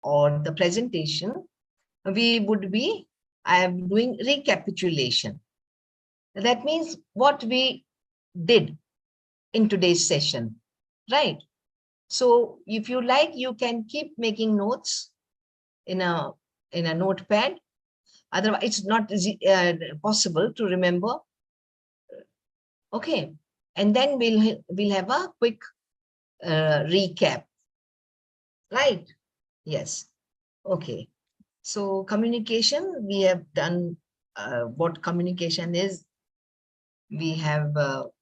or the presentation, I am doing recapitulation. That means what we did in today's session, right? So if you like, you can keep making notes in a notepad. Otherwise, it's not possible to remember. Okay, and then we'll have a quick recap, right? Yes. Okay. So communication, we have done what communication is. We have done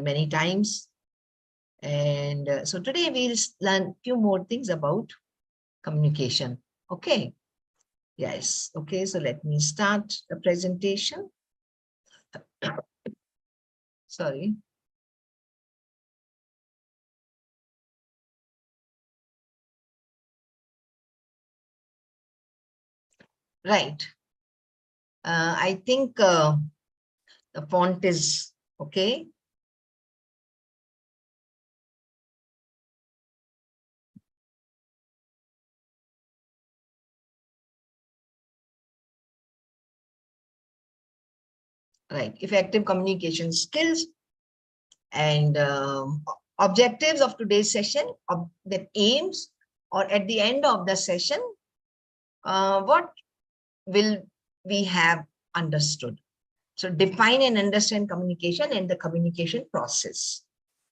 many times, and so today we'll learn few more things about communication. Okay. Yes. Okay. So let me start the presentation. Sorry. Right. I think the font is okay. Right. Effective communication skills and objectives of today's session, the aims, or at the end of the session, what will we have understood? So define and understand communication and the communication process.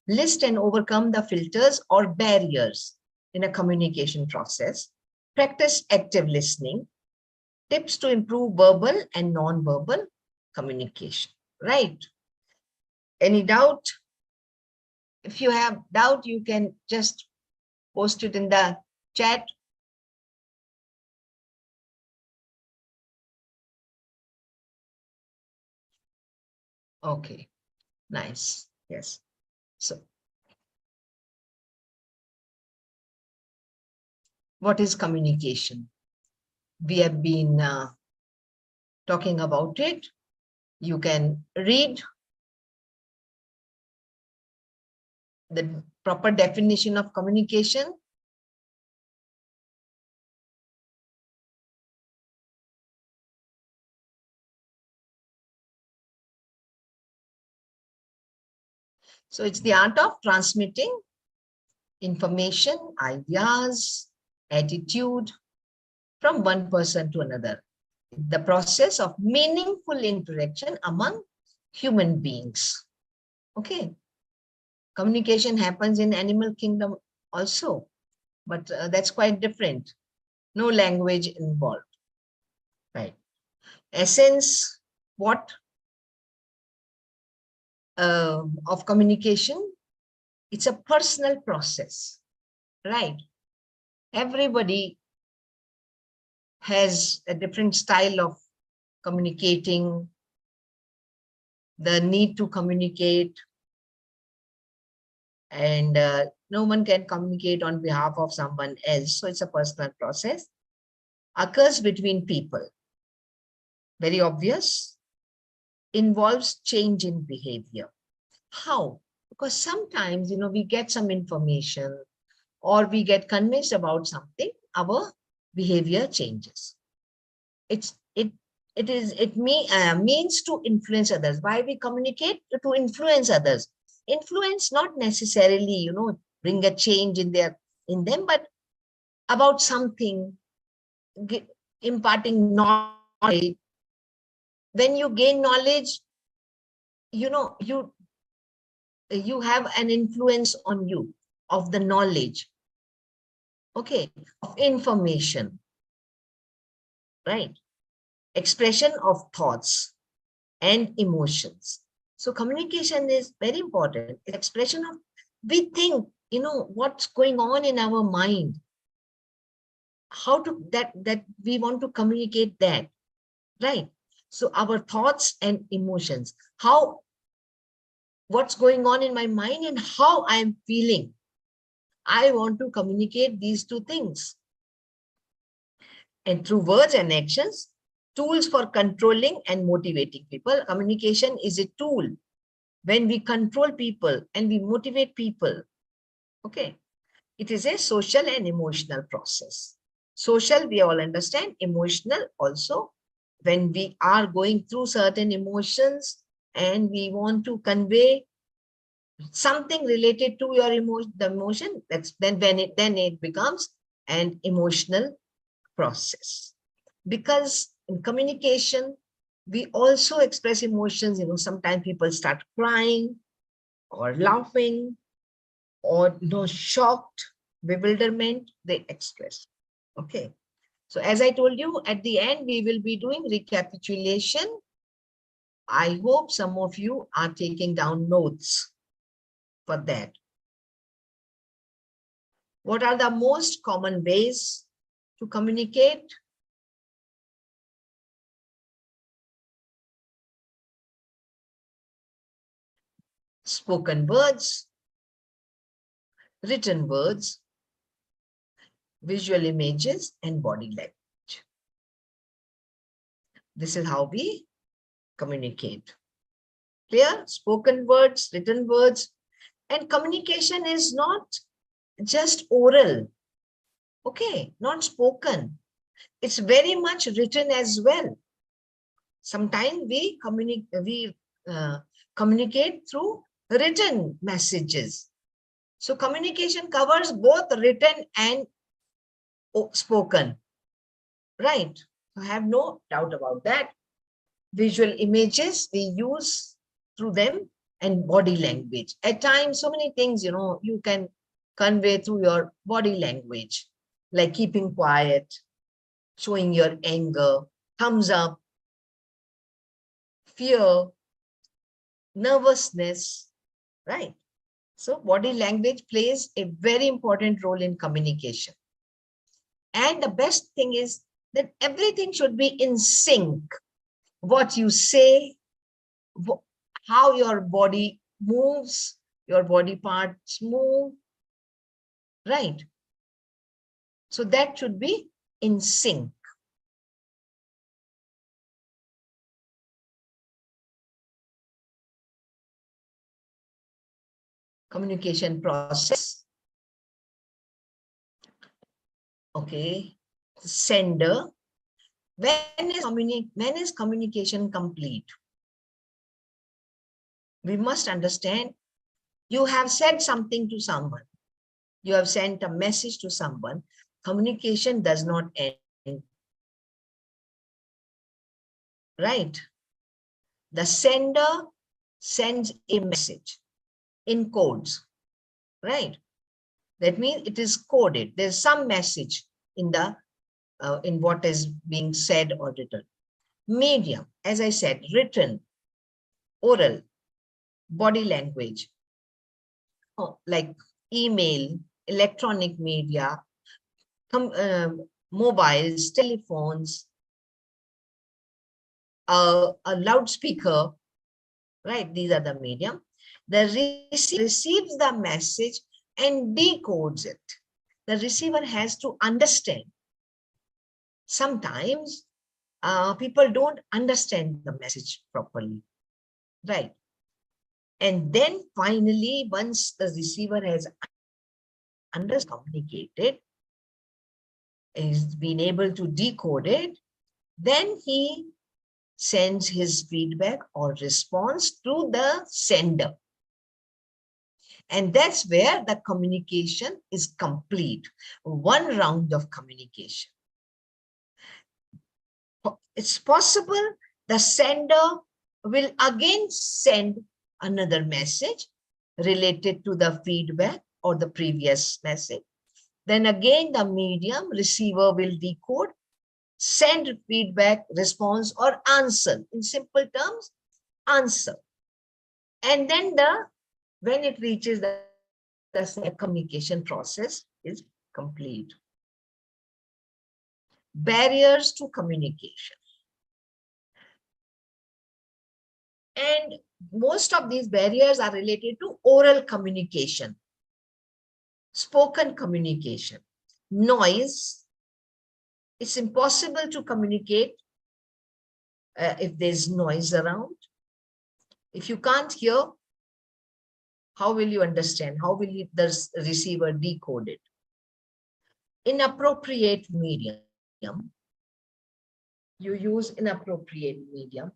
List and overcome the filters or barriers in a communication process. Practice active listening. Tips to improve verbal and non-verbal communication. Right? Any doubt? If you have doubt, you can just post it in the chat. Okay, nice. Yes. So what is communication? We have been talking about it. You can read the proper definition of communication. So it's the art of transmitting information, ideas, attitude from one person to another. The process of meaningful interaction among human beings. Okay. Communication happens in animal kingdom also, but that's quite different. No language involved. Right. Essence, what of communication? It's a personal process, right? Everybody has a different style of communicating, the need to communicate, and no one can communicate on behalf of someone else. So it's a personal process. Occurs between people. Very obvious. Involves change in behavior. How? Because sometimes, we get some information or we get convinced about something, our behavior changes. It means to influence others. Why we communicate? To influence others. Influence not necessarily, bring a change in them, but about something, imparting knowledge. When you gain knowledge, you have an influence on you of the knowledge, okay, of information, right? Expression of thoughts and emotions. So communication is very important. Expression of, we think, what's going on in our mind, how to, that we want to communicate that, right? So our thoughts and emotions, what's going on in my mind and how I am feeling. I want to communicate these two things. And through words and actions, tools for controlling and motivating people. Communication is a tool when we control people and we motivate people. Okay. It is a social and emotional process. Social, we all understand. Emotional also, when we are going through certain emotions and we want to convey something related to your emotion, the emotion, that's then it becomes an emotional process. Because in communication, we also express emotions. Sometimes people start crying or laughing or shocked, bewilderment, they express. Okay. So as I told you, at the end, we will be doing recapitulation. I hope some of you are taking down notes for that. What are the most common ways to communicate? Spoken words, written words, visual images, and body language. This is how we communicate. Clear? Spoken words, written words, and communication is not just oral. Okay, not spoken. It's very much written as well. Sometimes we communicate through written messages. So communication covers both written and spoken, right? So I have no doubt about that. Visual images we use through them, and body language. At times, so many things, you can convey through your body language, like keeping quiet, showing your anger, thumbs up, fear, nervousness, right? So body language plays a very important role in communication. And the best thing is that everything should be in sync. What you say, how your body moves, your body parts move, right? So that should be in sync. Communication process. Okay. Sender. When is communication complete? We must understand, you have said something to someone. You have sent a message to someone. Communication does not end. Right? The sender sends a message in codes. Right? That means it is coded. There's some message in in what is being said or written. Medium, as I said, written, oral, body language, like email, electronic media, mobiles, telephones, a loudspeaker, right? These are the medium. The receiver receives the message and decodes it. The receiver has to understand. Sometimes people don't understand the message properly, right? And then finally, once the receiver has communicated, is been able to decode it, then he sends his feedback or response to the sender. And that's where the communication is complete. One round of communication. It's possible the sender will again send another message related to the feedback or the previous message. Then again, the medium receiver will decode, send feedback, response, or answer. In simple terms, answer. And then when it reaches the communication process is complete. Barriers to communication. And most of these barriers are related to oral communication, spoken communication, noise. It's impossible to communicate if there's noise around. If you can't hear How will you understand? How will the receiver decode it? Inappropriate medium. You use inappropriate medium.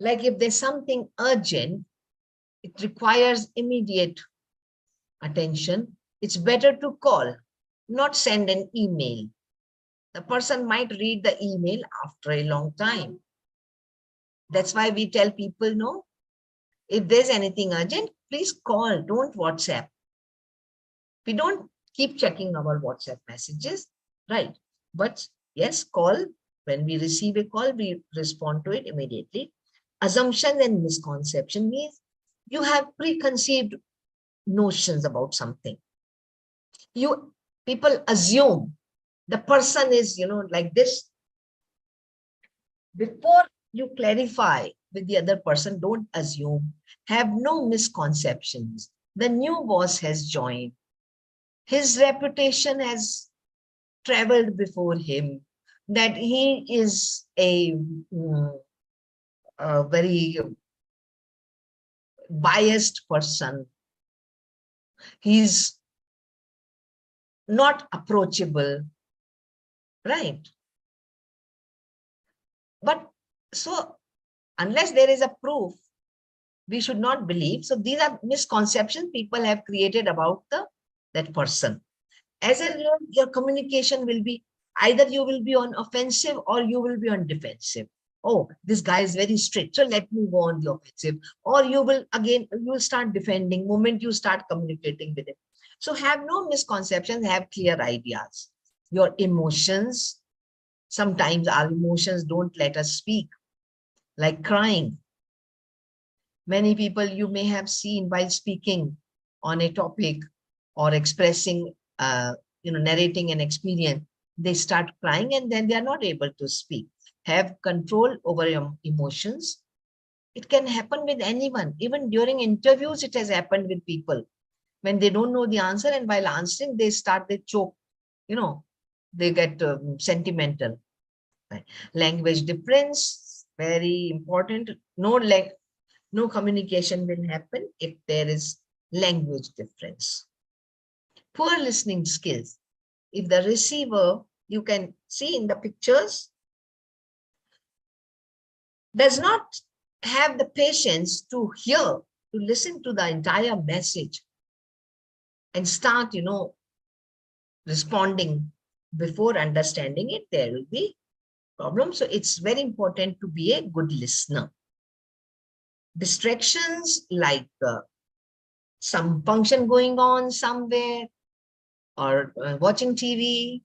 Like if there's something urgent, it requires immediate attention, it's better to call, not send an email. The person might read the email after a long time. That's why we tell people, no, if there's anything urgent, please call, don't WhatsApp. We don't keep checking our WhatsApp messages, right? But yes, call. When we receive a call, we respond to it immediately. Assumption and misconception means you have preconceived notions about something. People assume the person is, like this. Before you clarify with the other person, don't assume. Have no misconceptions. The new boss has joined. His reputation has traveled before him, that he is a very biased person. He's not approachable, right? But so unless there is a proof, we should not believe. So these are misconceptions people have created about that person. As a result, your communication will be either you will be on offensive or you will be on defensive. Oh, this guy is very strict, so let me go on the offensive. Or you will start defending moment you start communicating with him. So have no misconceptions, have clear ideas. Your emotions, sometimes our emotions don't let us speak, like crying. Many people you may have seen while speaking on a topic or expressing, narrating an experience, they start crying and then they are not able to speak. Have control over your emotions. It can happen with anyone. Even during interviews, it has happened with people. When they don't know the answer and while answering, they choke, they get sentimental. Right? Language difference, very important. No communication will happen if there is language difference. Poor listening skills. If the receiver, you can see in the pictures, does not have the patience to hear, to listen to the entire message and start, responding before understanding it, there will be problems. So it's very important to be a good listener. Distractions like some function going on somewhere, or watching TV,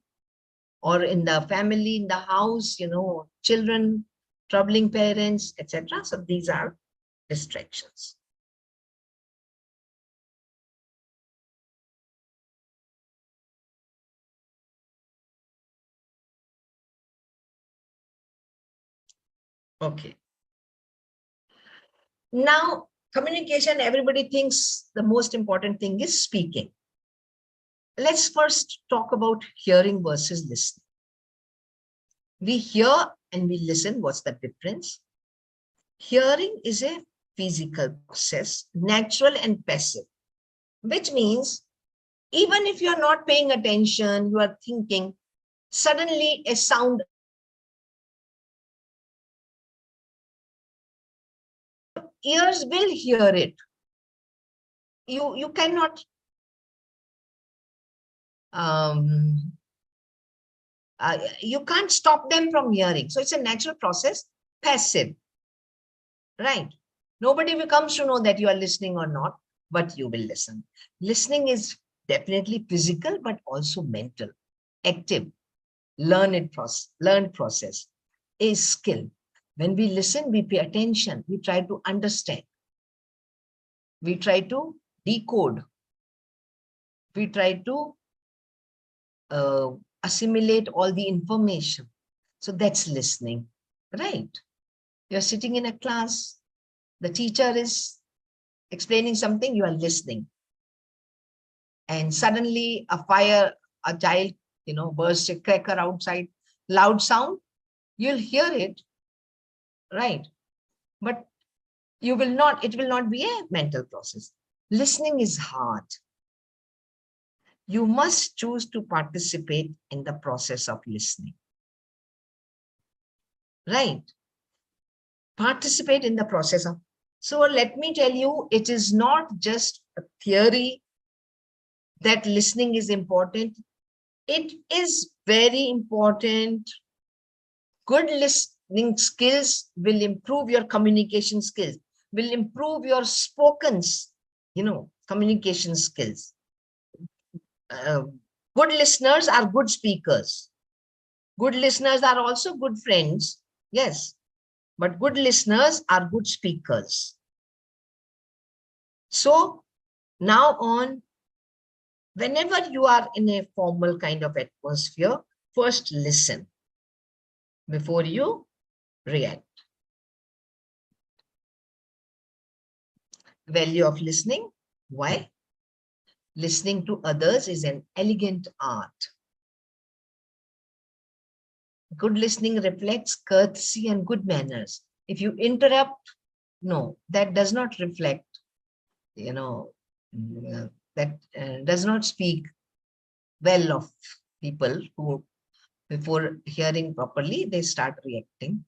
or in the family, in the house, children, troubling parents, etc. So these are distractions. Okay. Now, communication, everybody thinks the most important thing is speaking. Let's first talk about hearing versus listening. We hear and we listen. What's the difference? Hearing is a physical process, natural and passive, which means even if you're not paying attention, you are thinking, suddenly a sound, ears will hear it. You cannot you can't stop them from hearing. So it's a natural process, passive, right? Nobody will come to know that you are listening or not, but you will listen. Listening is definitely physical, but also mental, active, learned process, a skill. When we listen, we pay attention, we try to understand, we try to decode, we try to assimilate all the information. So that's listening, right? You're sitting in a class, the teacher is explaining something, you are listening. And suddenly a child, bursts a cracker outside, loud sound, you'll hear it, right? But it will not be a mental process. Listening is hard. You must choose to participate in the process of listening. Right? Participate in the process of. So let me tell you, it is not just a theory that listening is important. It is very important. Good listening skills will improve your communication skills, will improve your spoken, communication skills. Good listeners are good speakers. Good listeners are also good friends. Yes, but good listeners are good speakers. So now on, whenever you are in a formal kind of atmosphere, first listen before you react. Value of listening. Why? Listening to others is an elegant art. Good listening reflects courtesy and good manners. If you interrupt, no, that does not reflect, that does not speak well of people who, before hearing properly, they start reacting.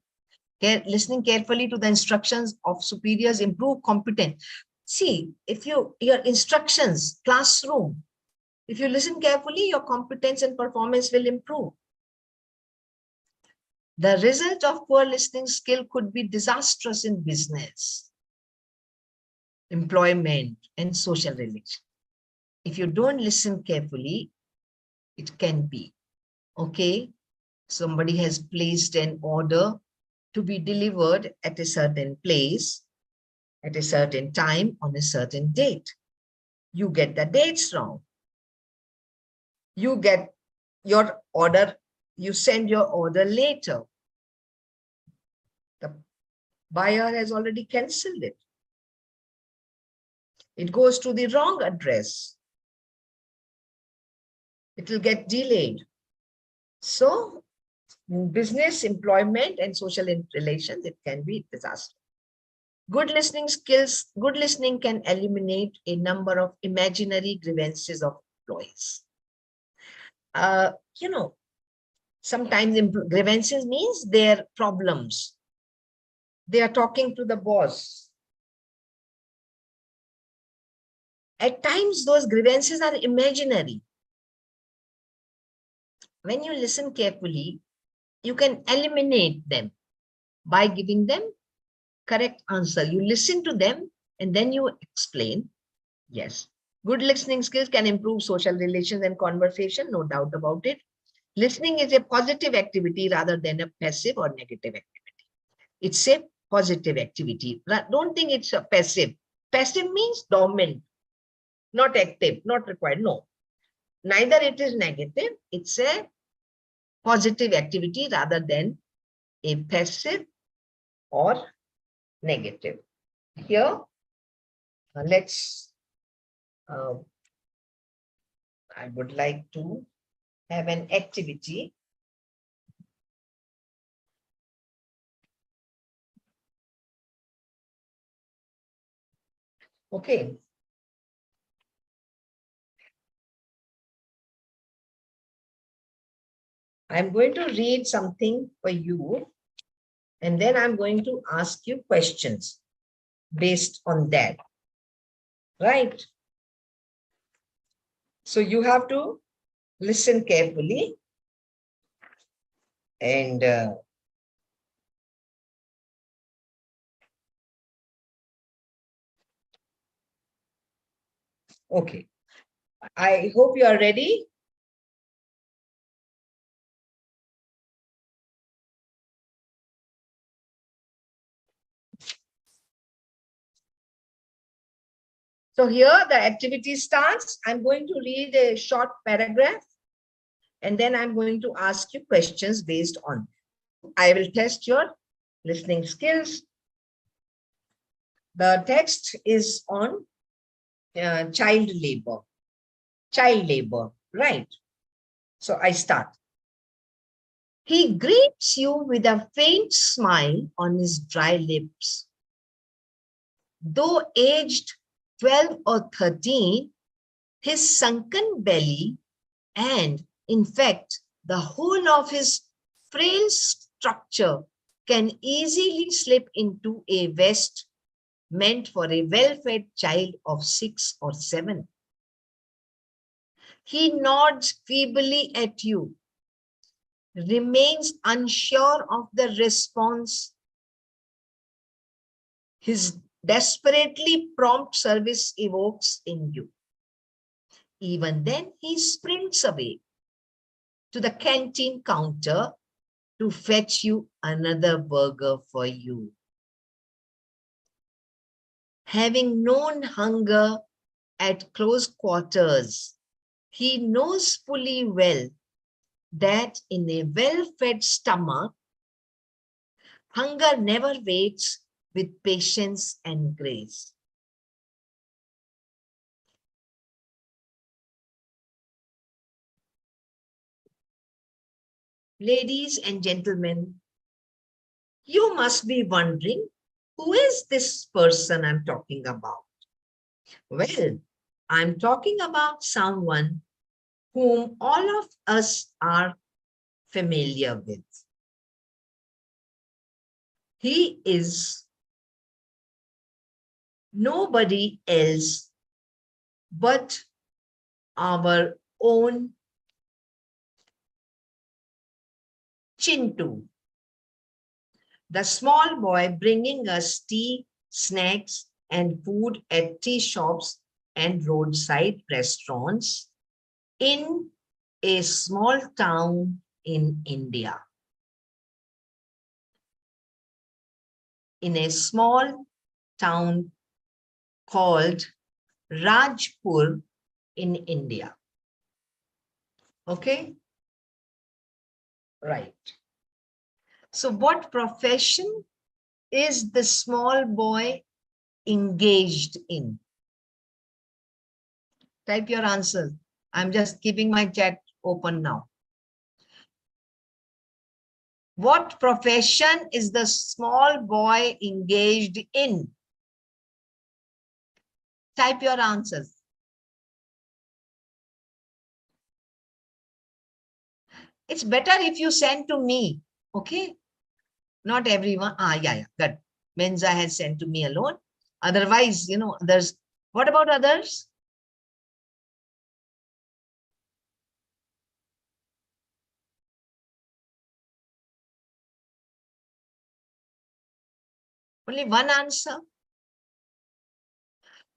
Listening carefully to the instructions of superiors improve competence. See, if your instructions, classroom, if you listen carefully, your competence and performance will improve. The result of poor listening skill could be disastrous in business, employment, and social relations. If you don't listen carefully, it can be, okay, somebody has placed an order to be delivered at a certain place, at a certain time, on a certain date. You get the dates wrong. You get your order, you send your order later. The buyer has already cancelled it. It goes to the wrong address. It will get delayed. So, in business, employment, and social relations, it can be disaster. Good listening skills, good listening can eliminate a number of imaginary grievances of employees. Uh, you know, sometimes grievances means their problems. They are talking to the boss. At times, those grievances are imaginary. When you listen carefully, you can eliminate them by giving them correct answer. You listen to them and then you explain. Yes. Good listening skills can improve social relations and conversation, no doubt about it. Listening is a positive activity rather than a passive or negative activity. It's a positive activity. Don't think it's a passive. Passive means dormant, not active, not required. No, neither it is negative. It's a positive activity rather than a passive or negative. Here, let's, I would like to have an activity. Okay. I'm going to read something for you, and then I'm going to ask you questions based on that. Right? So you have to listen carefully and okay. I hope you are ready. So here the activity starts. I'm going to read a short paragraph and then I'm going to ask you questions based on. I will test your listening skills. The text is on child labor. Child labor, right? So I start. He greets you with a faint smile on his dry lips. Though aged, 12 or 13, his sunken belly and, in fact, the whole of his frail structure can easily slip into a vest meant for a well-fed child of 6 or 7. He nods feebly at you, remains unsure of the response his desperately prompt service evokes in you. Even then, he sprints away to the canteen counter to fetch you another burger for you. Having known hunger at close quarters, he knows fully well that in a well-fed stomach, hunger never waits with patience and grace. Ladies and gentlemen, you must be wondering, who is this person I'm talking about? Well, I'm talking about someone whom all of us are familiar with. He is nobody else but our own Chintu, the small boy bringing us tea, snacks, and food at tea shops and roadside restaurants in a small town in India. In a small town called Rajpur in India. Okay? Right. So what profession is the small boy engaged in? Type your answers. I'm just keeping my chat open now. What profession is the small boy engaged in? Type your answers. It's better if you send to me, okay? Not everyone. Yeah, good. Menza has sent to me alone. Otherwise, others. What about others? Only one answer.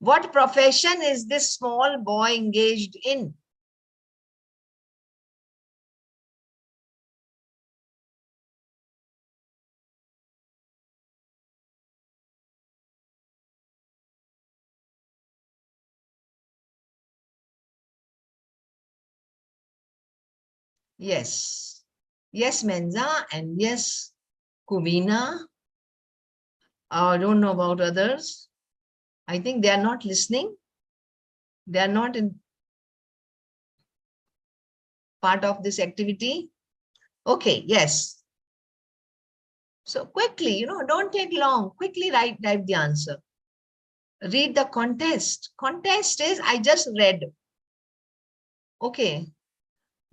What profession is this small boy engaged in? Yes. Yes, Menza, and yes, Kuvina. I don't know about others. I think they are not listening. They are not in part of this activity. Okay, yes. So quickly, don't take long. Quickly type the answer. Read the contest. Contest is, I just read. Okay.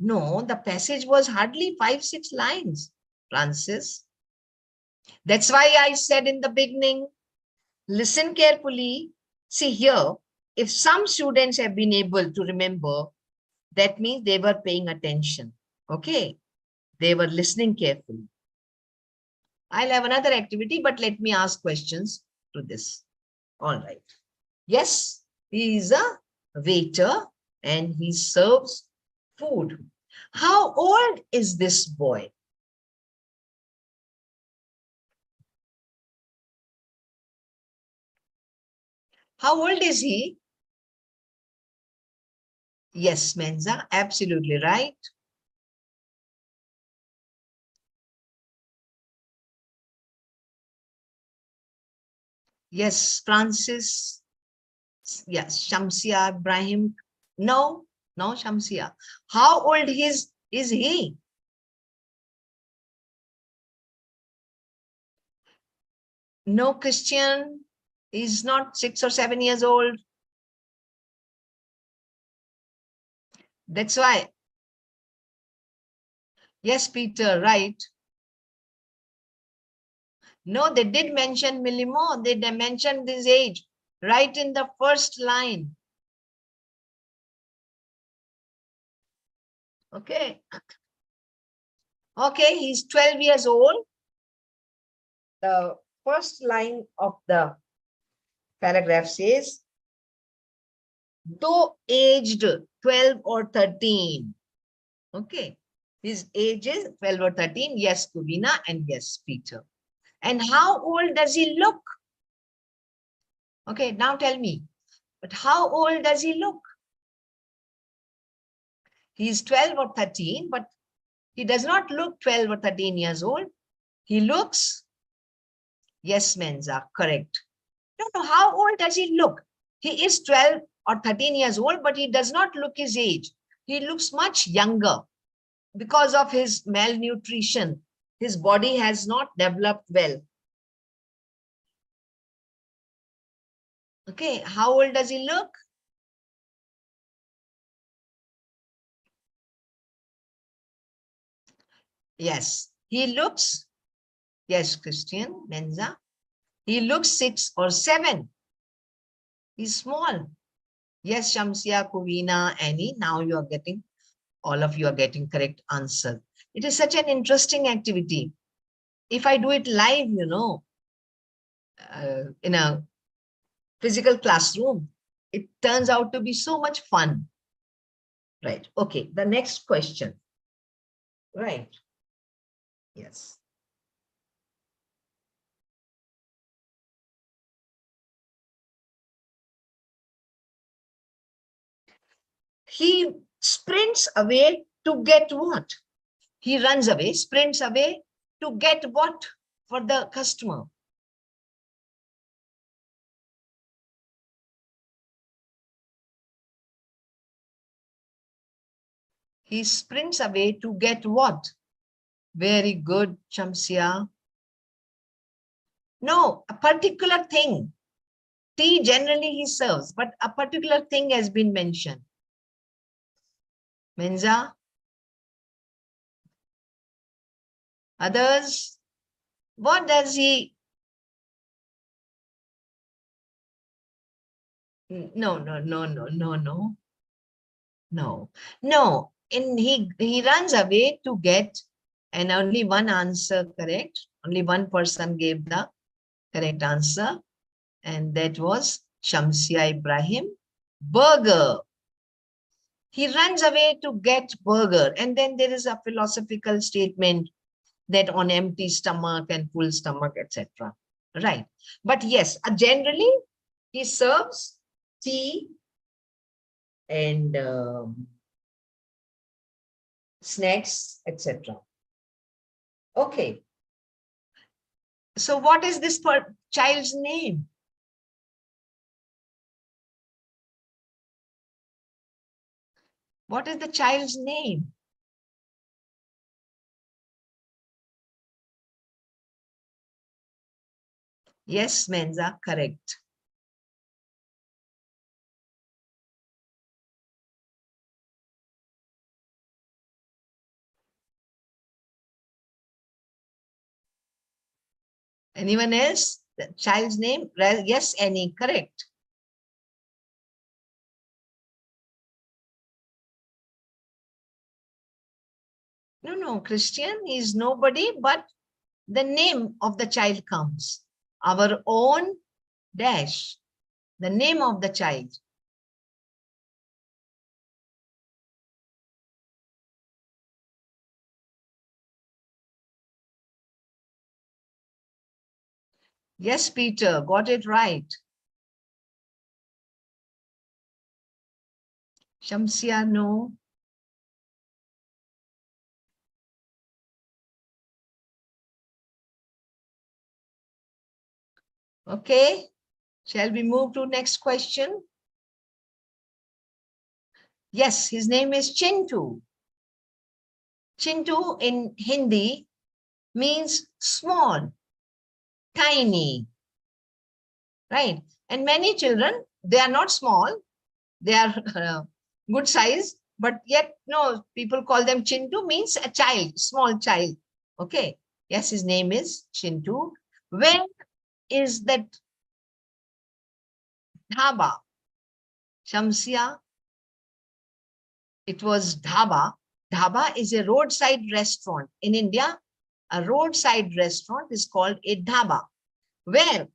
No, the passage was hardly 5-6 lines, Francis. That's why I said in the beginning, listen carefully. See here, if some students have been able to remember, that means they were paying attention. Okay. They were listening carefully. I'll have another activity, but let me ask questions to this. All right. Yes, he is a waiter and he serves food. How old is this boy? How old is he? Yes, Menza, absolutely right. Yes, Francis. Yes, Shamsia, Ibrahim. No, no, Shamsia. How old is he? No, Christian is not 6 or 7 years old. That's why. Yes, Peter, right. No, they did mention millimole. They mentioned this age right in the first line. Okay. Okay, he's 12 years old. The first line of the paragraph says, though aged 12 or 13. Okay. His age is 12 or 13. Yes, Kuvina, and yes, Peter. And how old does he look? Okay, now tell me. But how old does he look? He's 12 or 13, but he does not look 12 or 13 years old. He looks, yes, Menza, correct. No, how old does he look? He is 12 or 13 years old, but he does not look his age. He looks much younger because of his malnutrition. His body has not developed well. Okay, how old does he look? Yes, he looks, yes, Christian, Menza, he looks 6 or 7. He's small. Yes, Shamsia, Kuvina, Annie, now you are getting, all of you are getting correct answer. It is such an interesting activity. If I do it live, in a physical classroom, it turns out to be so much fun. Right. Okay. The next question. Right. Yes. He sprints away to get what? He runs away, sprints away to get what for the customer? He sprints away to get what? Very good, Shamsia. No, a particular thing. Tea generally he serves, but a particular thing has been mentioned. Menza? Others? What does he? No, no, no, no, no, no, no, no. And he runs away to get, and only one answer correct. Only one person gave the correct answer, and that was Shamsia Ibrahim. Burger. He runs away to get burger. And then there is a philosophical statement that on empty stomach and full stomach, etc. Right. But yes, generally he serves tea and snacks, etc. Okay. So what is this child's name? What is the child's name? Yes, Menza, correct. Anyone else? The child's name? Yes, Annie, correct. No, no, Christian is nobody, but the name of the child comes. Our own dash, the name of the child. Yes, Peter, got it right. Shamsia, no. Okay, shall we move to next question? Yes, his name is Chintu. Chintu in Hindi means small, tiny, right? And many children, they are not small, they are good size, but yet, no, people call them Chintu, means a child, small child. Okay. Yes, his name is Chintu. Where is that dhaba? Shamsia, it was dhaba. Dhaba is a roadside restaurant. In India, a roadside restaurant is called a dhaba. Where?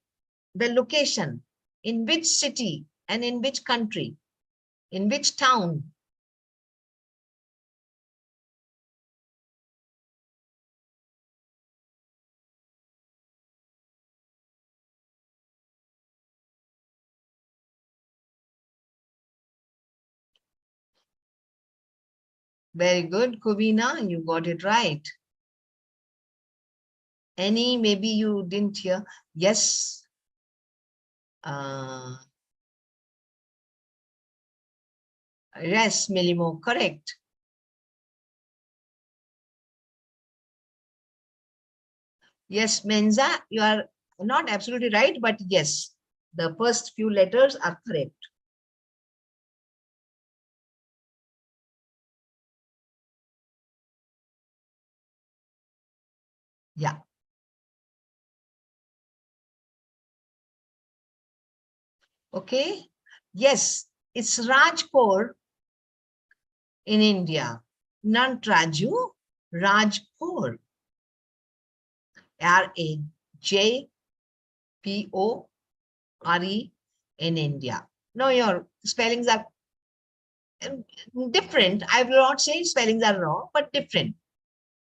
The location, in which city and in which country, in which town? Very good, Kuvina, you got it right. Any, maybe you didn't hear. Yes. Yes, Milimo, correct. Yes, Menza, you are not absolutely right, but yes, the first few letters are correct. Yeah. Okay. Yes, it's Rajpur in India. Not Raju, Rajpur. Rajpore in India. No, your spellings are different. I will not say spellings are wrong, but different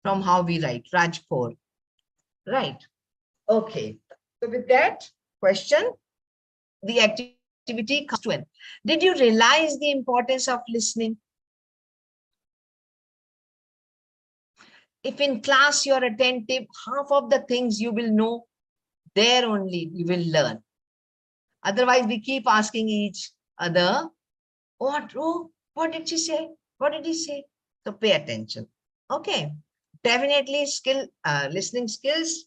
from how we write Rajpur. Right. Okay. So with that question, the activity comes to an end. Did you realize the importance of listening? If in class you're attentive, half of the things you will know, there only you will learn. Otherwise, we keep asking each other, what? Oh, what did she say? What did he say? So pay attention. Okay. Definitely listening skills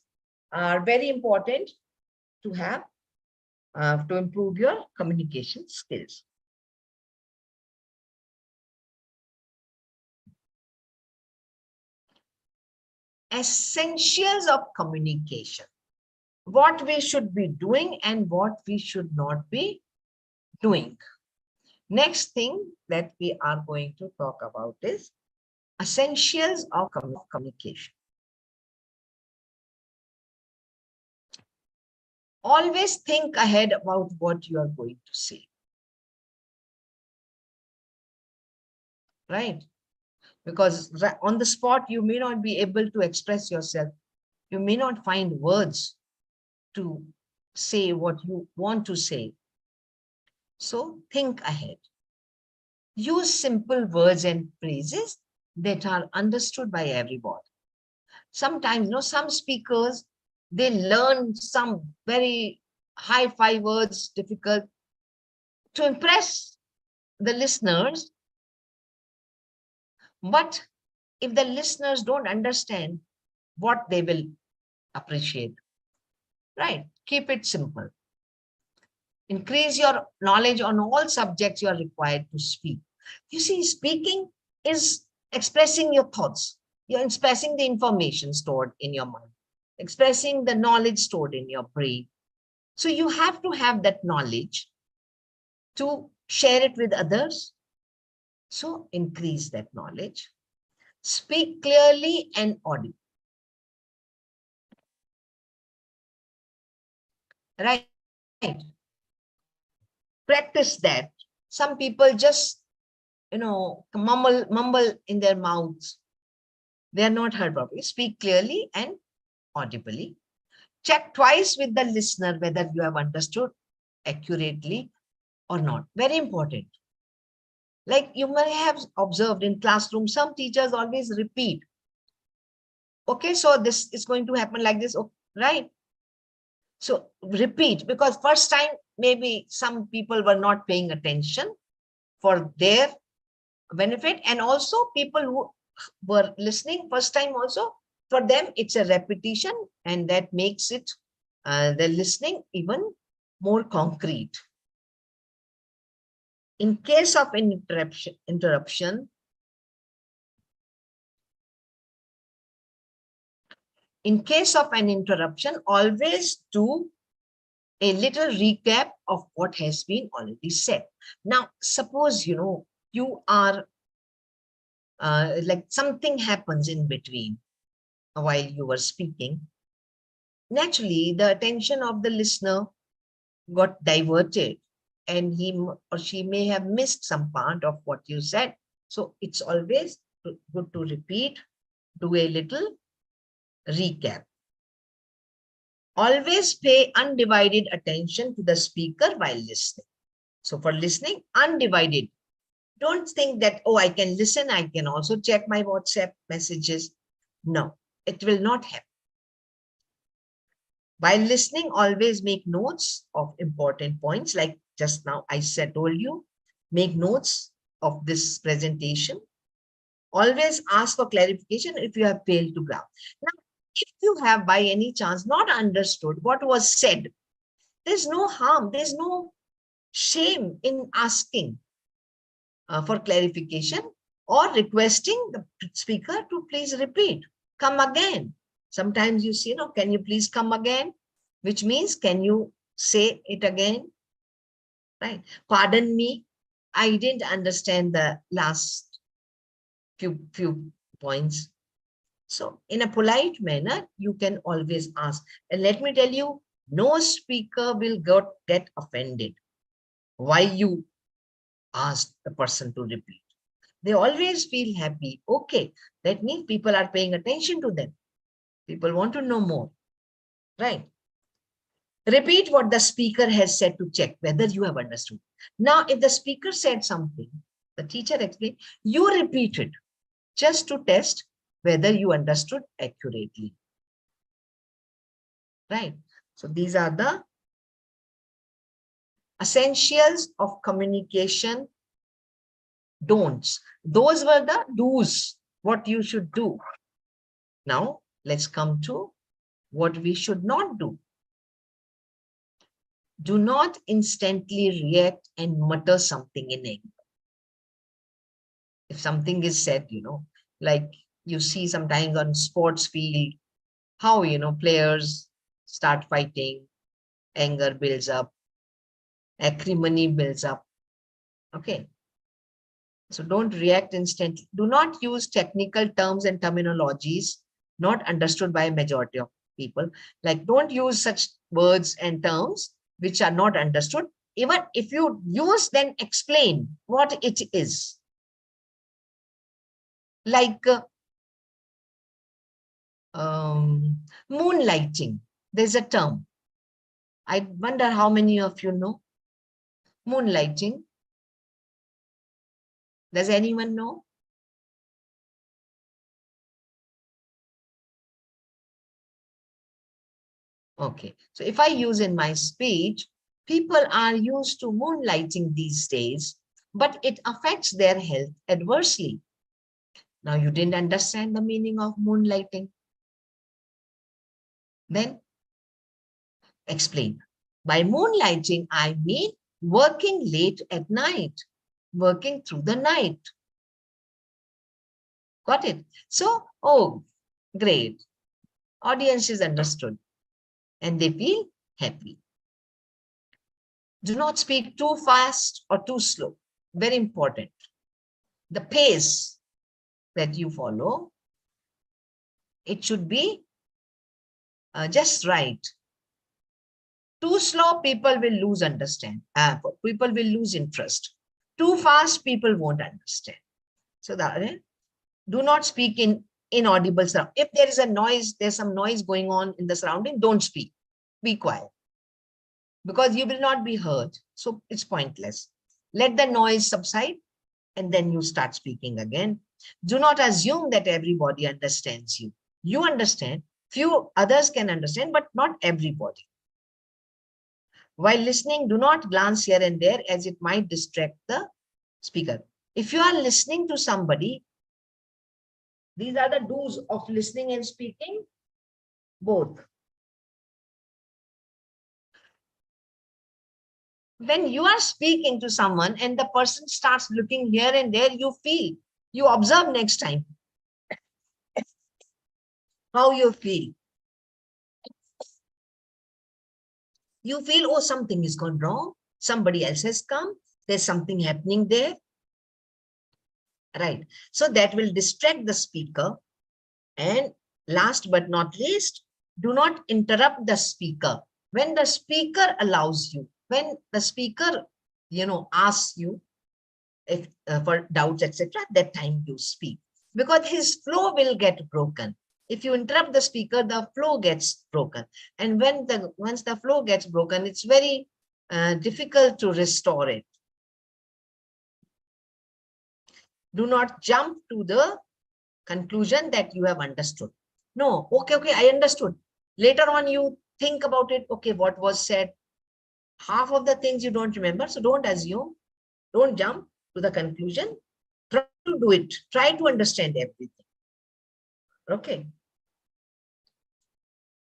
are very important to have to improve your communication skills. Essentials of communication. What we should be doing and what we should not be doing. Next thing that we are going to talk about is essentials of communication. Always think ahead about what you are going to say. Right? Because on the spot, you may not be able to express yourself. You may not find words to say what you want to say. So think ahead. Use simple words and phrases that are understood by everybody. Sometimes, some speakers, they learn some very high-fi words, difficult, to impress the listeners. But if the listeners don't understand, what they will appreciate? Right? Keep it simple. Increase your knowledge on all subjects you are required to speak. You see, speaking is expressing your thoughts. You're expressing the information stored in your mind, expressing the knowledge stored in your brain. So you have to have that knowledge to share it with others. So increase that knowledge. Speak clearly and audibly. Right. Practice that. Some people just, mumble in their mouths. They are not heard properly. Speak clearly and audibly. Check twice with the listener whether you have understood accurately or not. Very important. Like you may have observed in classroom, some teachers always repeat. Okay, so this is going to happen like this, right? So repeat, because first time, maybe some people were not paying attention for their benefit. And also people who were listening first time also, for them, it's a repetition and that makes it, the listening even more concrete. In case of interruption, In case of an interruption, always do a little recap of what has been already said. Now, suppose, you are like something happens in between while you were speaking. Naturally, the attention of the listener got diverted and he or she may have missed some part of what you said. So it's always good to repeat, do a little recap. Always pay undivided attention to the speaker while listening. So for listening, undivided. Don't think that, oh, I can listen, I can also check my WhatsApp messages. No, it will not happen. While listening, always make notes of important points. Like just now I told you, make notes of this presentation. Always ask for clarification if you have failed to grasp. Now, if you have by any chance not understood what was said, there's no harm, there's no shame in asking for clarification or requesting the speaker to please repeat, come again. Sometimes you say, no, can you please come again? Which means, can you say it again? Right? Pardon me, I didn't understand the last few points. So in a polite manner, you can always ask. And let me tell you, no speaker will get offended why you asked the person to repeat. They always feel happy. Okay, that means people are paying attention to them. People want to know more, right? Repeat what the speaker has said to check whether you have understood. Now, if the speaker said something, the teacher explained, you repeat it just to test whether you understood accurately, right? So these are the essentials of communication don'ts. Those were the do's, what you should do. Now, let's come to what we should not do. Do not instantly react and mutter something in anger. If something is said, like you see sometimes on sports field, how, players start fighting, anger builds up, acrimony builds up. Okay. So don't react instantly. Do not use technical terms and terminologies not understood by a majority of people. Like don't use such words and terms which are not understood. Even if you use, then explain what it is. Like moonlighting. There's a term. I wonder how many of you know moonlighting. Does anyone know? Okay, so if I use in my speech, people are used to moonlighting these days, but it affects their health adversely. Now you didn't understand the meaning of moonlighting. Then explain. By moonlighting, I mean working late at night, working through the night. Got it? So, oh, great. Audience is understood and they feel happy. Do not speak too fast or too slow. Very important. The pace that you follow, it should be just right. Too slow, people will lose people will lose interest. Too fast, people won't understand. So do not speak in inaudible sound. If there is a noise, there's some noise going on in the surrounding, don't speak. Be quiet. Because you will not be heard. So it's pointless. Let the noise subside and then you start speaking again. Do not assume that everybody understands you. You understand. Few others can understand, but not everybody. While listening, do not glance here and there as it might distract the speaker. If you are listening to somebody, these are the do's of listening and speaking, both. When you are speaking to someone and the person starts looking here and there, you observe next time how you feel. You feel, oh, something is gone wrong. Somebody else has come. There's something happening there. Right. So that will distract the speaker. And last but not least, do not interrupt the speaker. When the speaker allows you, when the speaker, asks you if, for doubts, etc., that time you speak, because his flow will get broken. If you interrupt the speaker, the flow gets broken. And once the flow gets broken, it's very difficult to restore it. Do not jump to the conclusion that you have understood. No, okay, I understood. Later on, you think about it. Okay, what was said? Half of the things you don't remember. So don't assume. Don't jump to the conclusion. Try to do it. Try to understand everything. Okay.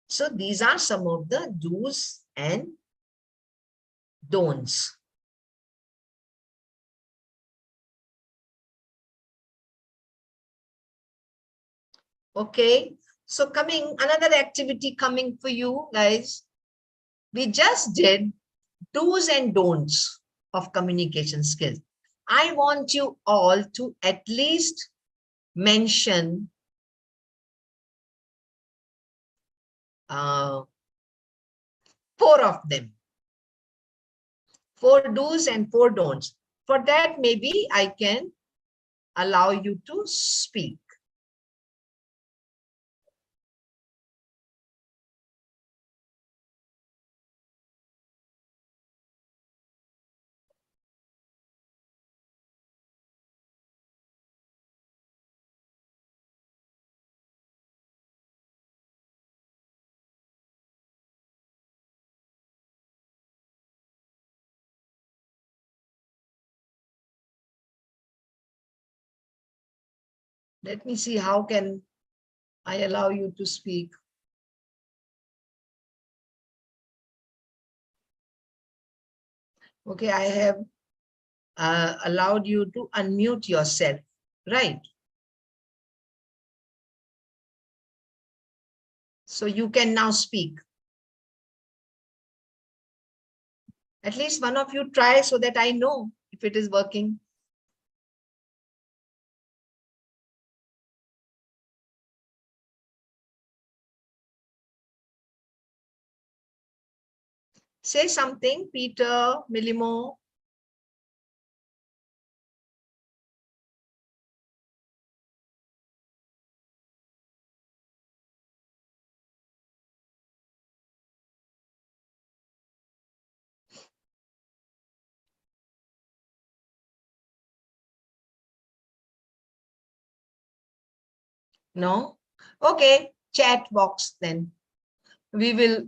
So these are some of the do's and don'ts. Okay. So another activity coming for you guys. We just did do's and don'ts of communication skills. I want you all to at least mention 4 of them. 4 do's and 4 don'ts. For that, maybe I can allow you to speak. Let me see, how can I allow you to speak? Okay, I have allowed you to unmute yourself, right? So you can now speak. At least one of you try so that I know if it is working. Say something, Peter, Milimo. No? Okay, chat box then. We will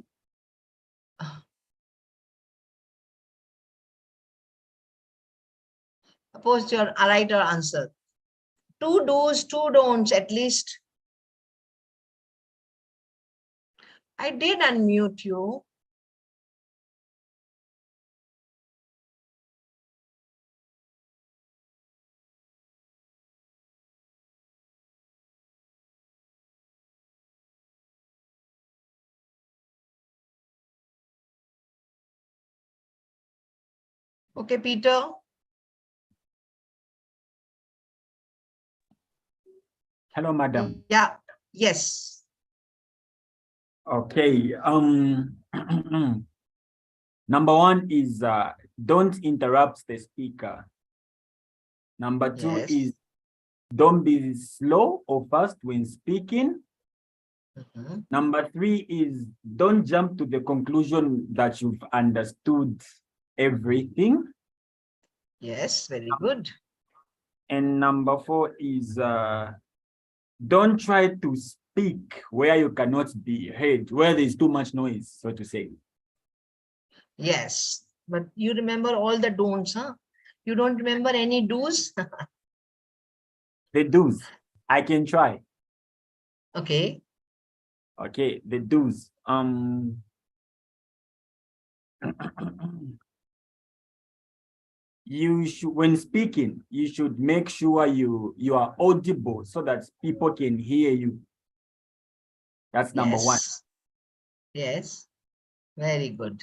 post your right or answer. 2 do's, 2 don'ts at least. I did unmute you. Okay, Peter. Hello, madam. Yeah, yes. Okay. Number 1 is don't interrupt the speaker. Number 2 is don't be slow or fast when speaking. Number 3 is don't jump to the conclusion that you've understood everything. Yes, very good. And number 4 is don't try to speak where you cannot be heard, where there's too much noise, so to say. Yes, but you remember all the don'ts, huh? You don't remember any do's? The do's, I can try. Okay. Okay, the do's. You should, when speaking, you should make sure you are audible so that people can hear you. That's number 1. Yes. Yes, very good.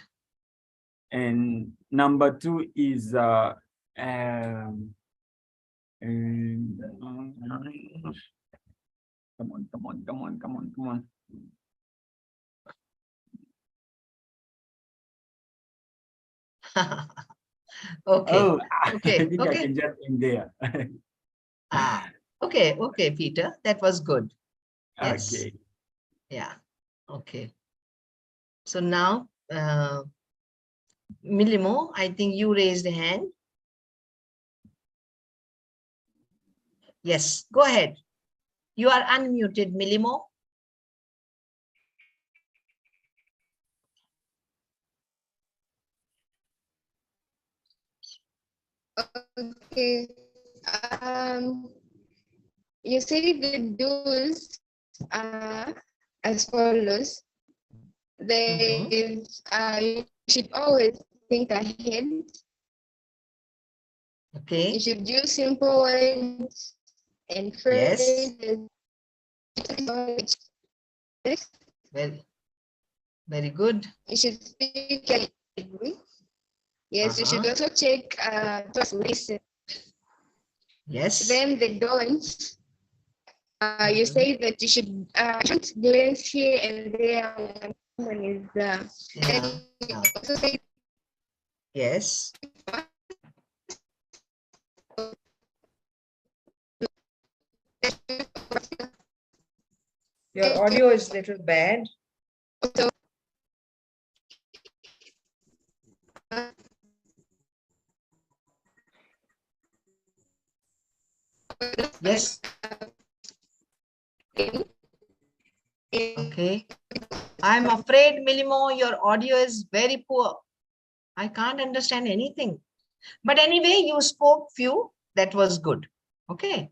And number 2 is come on. Okay. Oh, Okay. I think I Okay. can just end there. Okay. Okay, Peter. That was good. Yes. Okay. Yeah. Okay. So now, Milimo, I think you raised a hand. Yes, go ahead. You are unmuted, Milimo. Okay. You say the dues are as follows. You should always think ahead. Okay. You should use simple words and phrases. Yes. Very good. You should speak clearly. Yes, you should also check listen. Yes. Then the don'ts. You say that you should don't glance here and there when someone is also say yes. Your audio is a little bad. Also, yes. Okay. I'm afraid, Milimo, your audio is very poor. I can't understand anything. But anyway, you spoke few. That was good. Okay.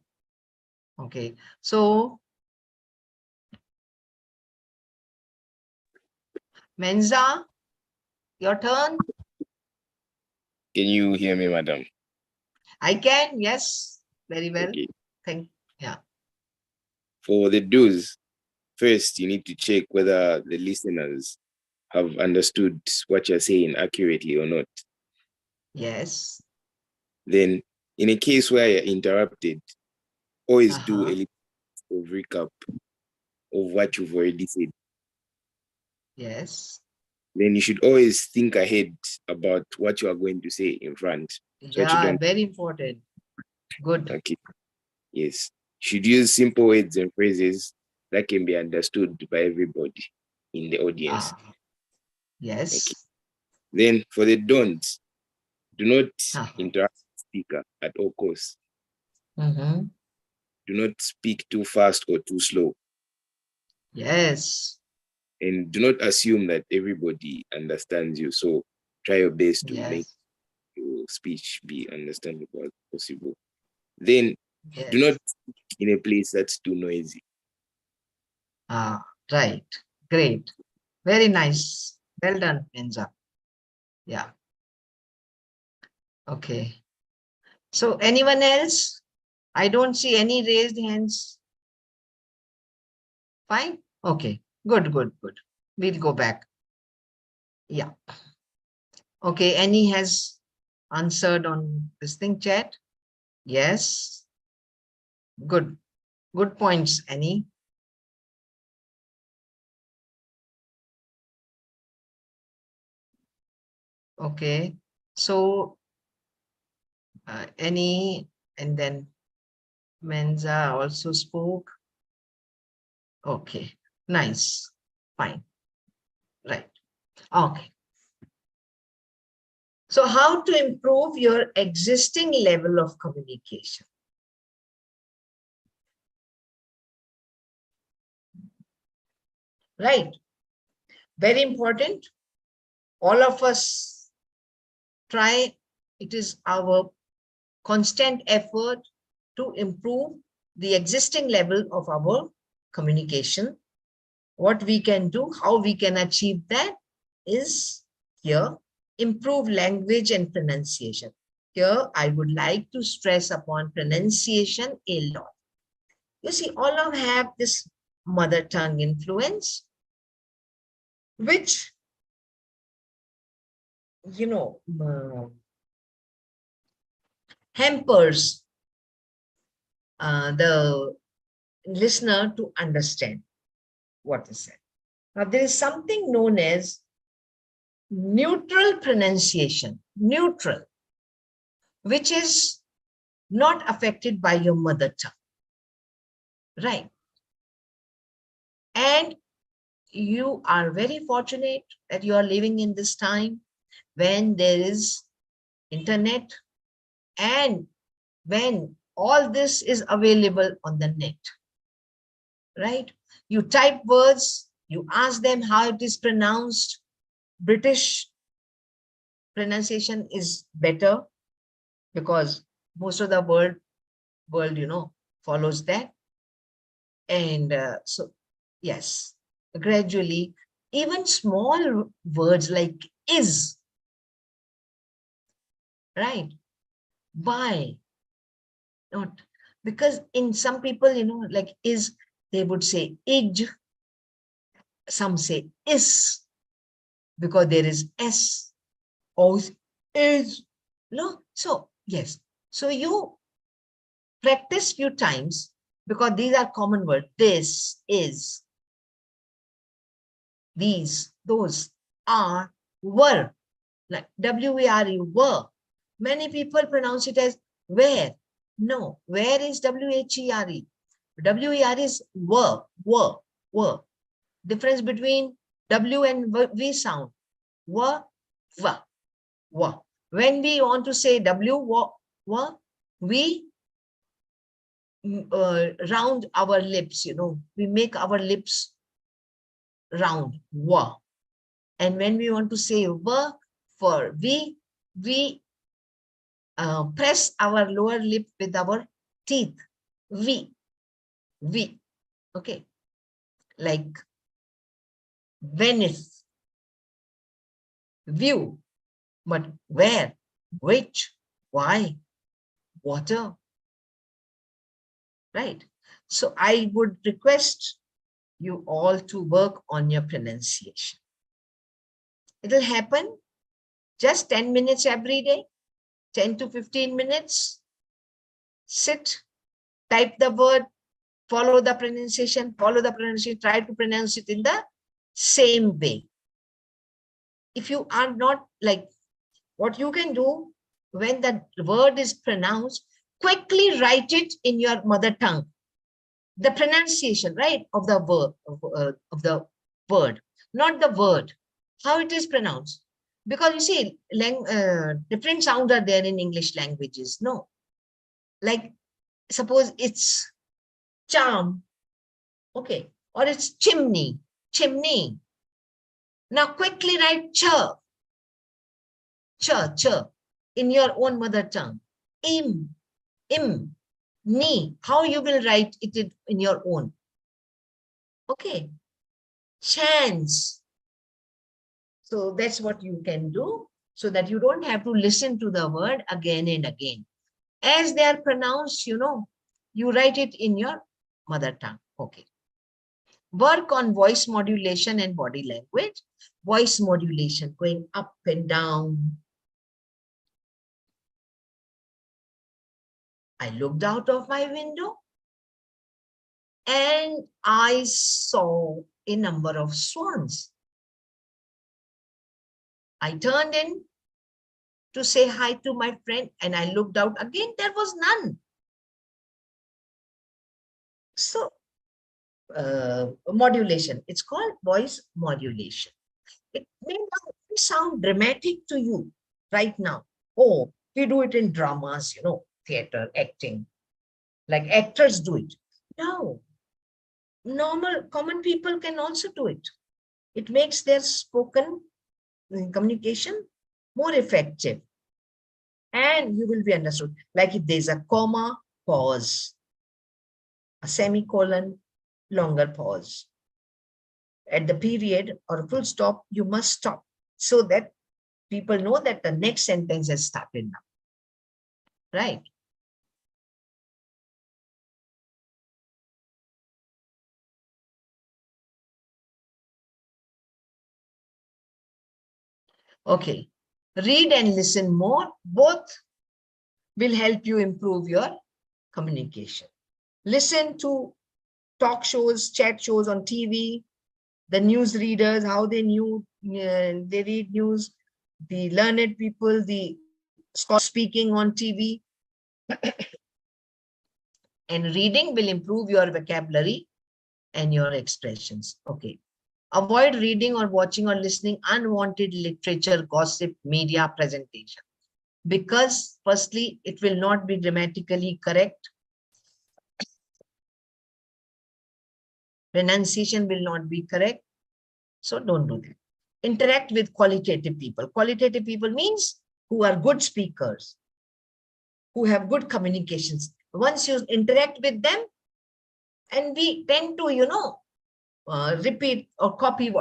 Okay. So, Menza, your turn. Can you hear me, madam? I can. Yes. Very well. Okay. Yeah. For the do's, first, you need to check whether the listeners have understood what you're saying accurately or not. Yes. Then, in a case where you're interrupted, always do a little of recap of what you've already said. Yes. Then you should always think ahead about what you are going to say in front. So Yeah, very important. Good. Okay. Yes. Should use simple words and phrases that can be understood by everybody in the audience. Yes. Okay. Then for the don'ts, do not interrupt the speaker at all costs. Do not speak too fast or too slow. Yes. And do not assume that everybody understands you. So try your best to make your speech be understandable as possible. Then do not speak in a place that's too noisy. Right. Great. Very nice. Well done, Enza. Yeah. Okay. So anyone else? I don't see any raised hands. Fine. Okay. Good, good, good. We'll go back. Yeah. Okay. Any has answered on this thing, chat? Yes. Good. Good points, Annie. Okay. So Annie and then Menza also spoke. Okay. Nice. Fine. Right. Okay. So how to improve your existing level of communication? Right. Very important. All of us try. It is our constant effort to improve the existing level of our communication. What we can do, how we can achieve that is here, improve language and pronunciation. Here, I would like to stress upon pronunciation a lot. You see, all of have this mother tongue influence, which you know, hampers the listener to understand what is said. Now, there is something known as neutral pronunciation, neutral, which is not affected by your mother tongue, right? And you are very fortunate that you are living in this time when there is internet and when all this is available on the net, right? You type words, you ask them how it is pronounced. British pronunciation is better because most of the world, you know, follows that. And so, yes, gradually, even small words like is, right? Why not? Because in some people, you know, like is, they would say ij, some say is, because there is s, or is, no? So, yes. So you practice few times because these are common words. This is, these, those, are, were, like W-A-R-E, were. Many people pronounce it as where. No, where is W-H-E-R-E? W-E-R is were, were, were. Difference between W and V sound. Were, were, were. When we want to say W, were, we round our lips, you know, we make our lips round, were. And when we want to say were, for we press our lower lip with our teeth, we, okay, like Venice, view, but where, which, why, water, right? So I would request you all to work on your pronunciation. It'll happen just 10 minutes every day, 10 to 15 minutes. Sit, type the word, follow the pronunciation, try to pronounce it in the same way. If you are not like, what you can do when the word is pronounced, quickly write it in your mother tongue. The pronunciation, right, of the word, not the word, how it is pronounced. Because you see, different sounds are there in English languages. No, like suppose it's charm, okay, or it's chimney, chimney. Now quickly write ch, in your own mother tongue. Im, ni, how you will write it in your own. Okay, chance. So that's what you can do, so that you don't have to listen to the word again and again. As they are pronounced, you know, you write it in your mother tongue. Okay. Work on voice modulation and body language. Voice modulation, going up and down. I looked out of my window and I saw a number of swans. I turned in to say hi to my friend and I looked out again, there was none. So, modulation, it's called voice modulation. It may not sound dramatic to you right now. Oh, we do it in dramas, you know, theater, acting, like actors do it. No, normal, common people can also do it. It makes their spoken communication more effective. And you will be understood. Like if there's a comma, pause. A semicolon, longer pause. At the period or a full stop, you must stop so that people know that the next sentence has started now. Right? Okay. Read and listen more. Both will help you improve your communication. Listen to talk shows, chat shows on TV, the news readers, how they read news, the learned people, the scholars speaking on TV. And reading will improve your vocabulary and your expressions. Okay. Avoid reading or watching or listening unwanted literature, gossip, media presentation. Because firstly, it will not be grammatically correct. Pronunciation will not be correct. So don't do that. Interact with qualitative people. Qualitative people means who are good speakers, who have good communications. Once you interact with them, and we tend to, repeat or copy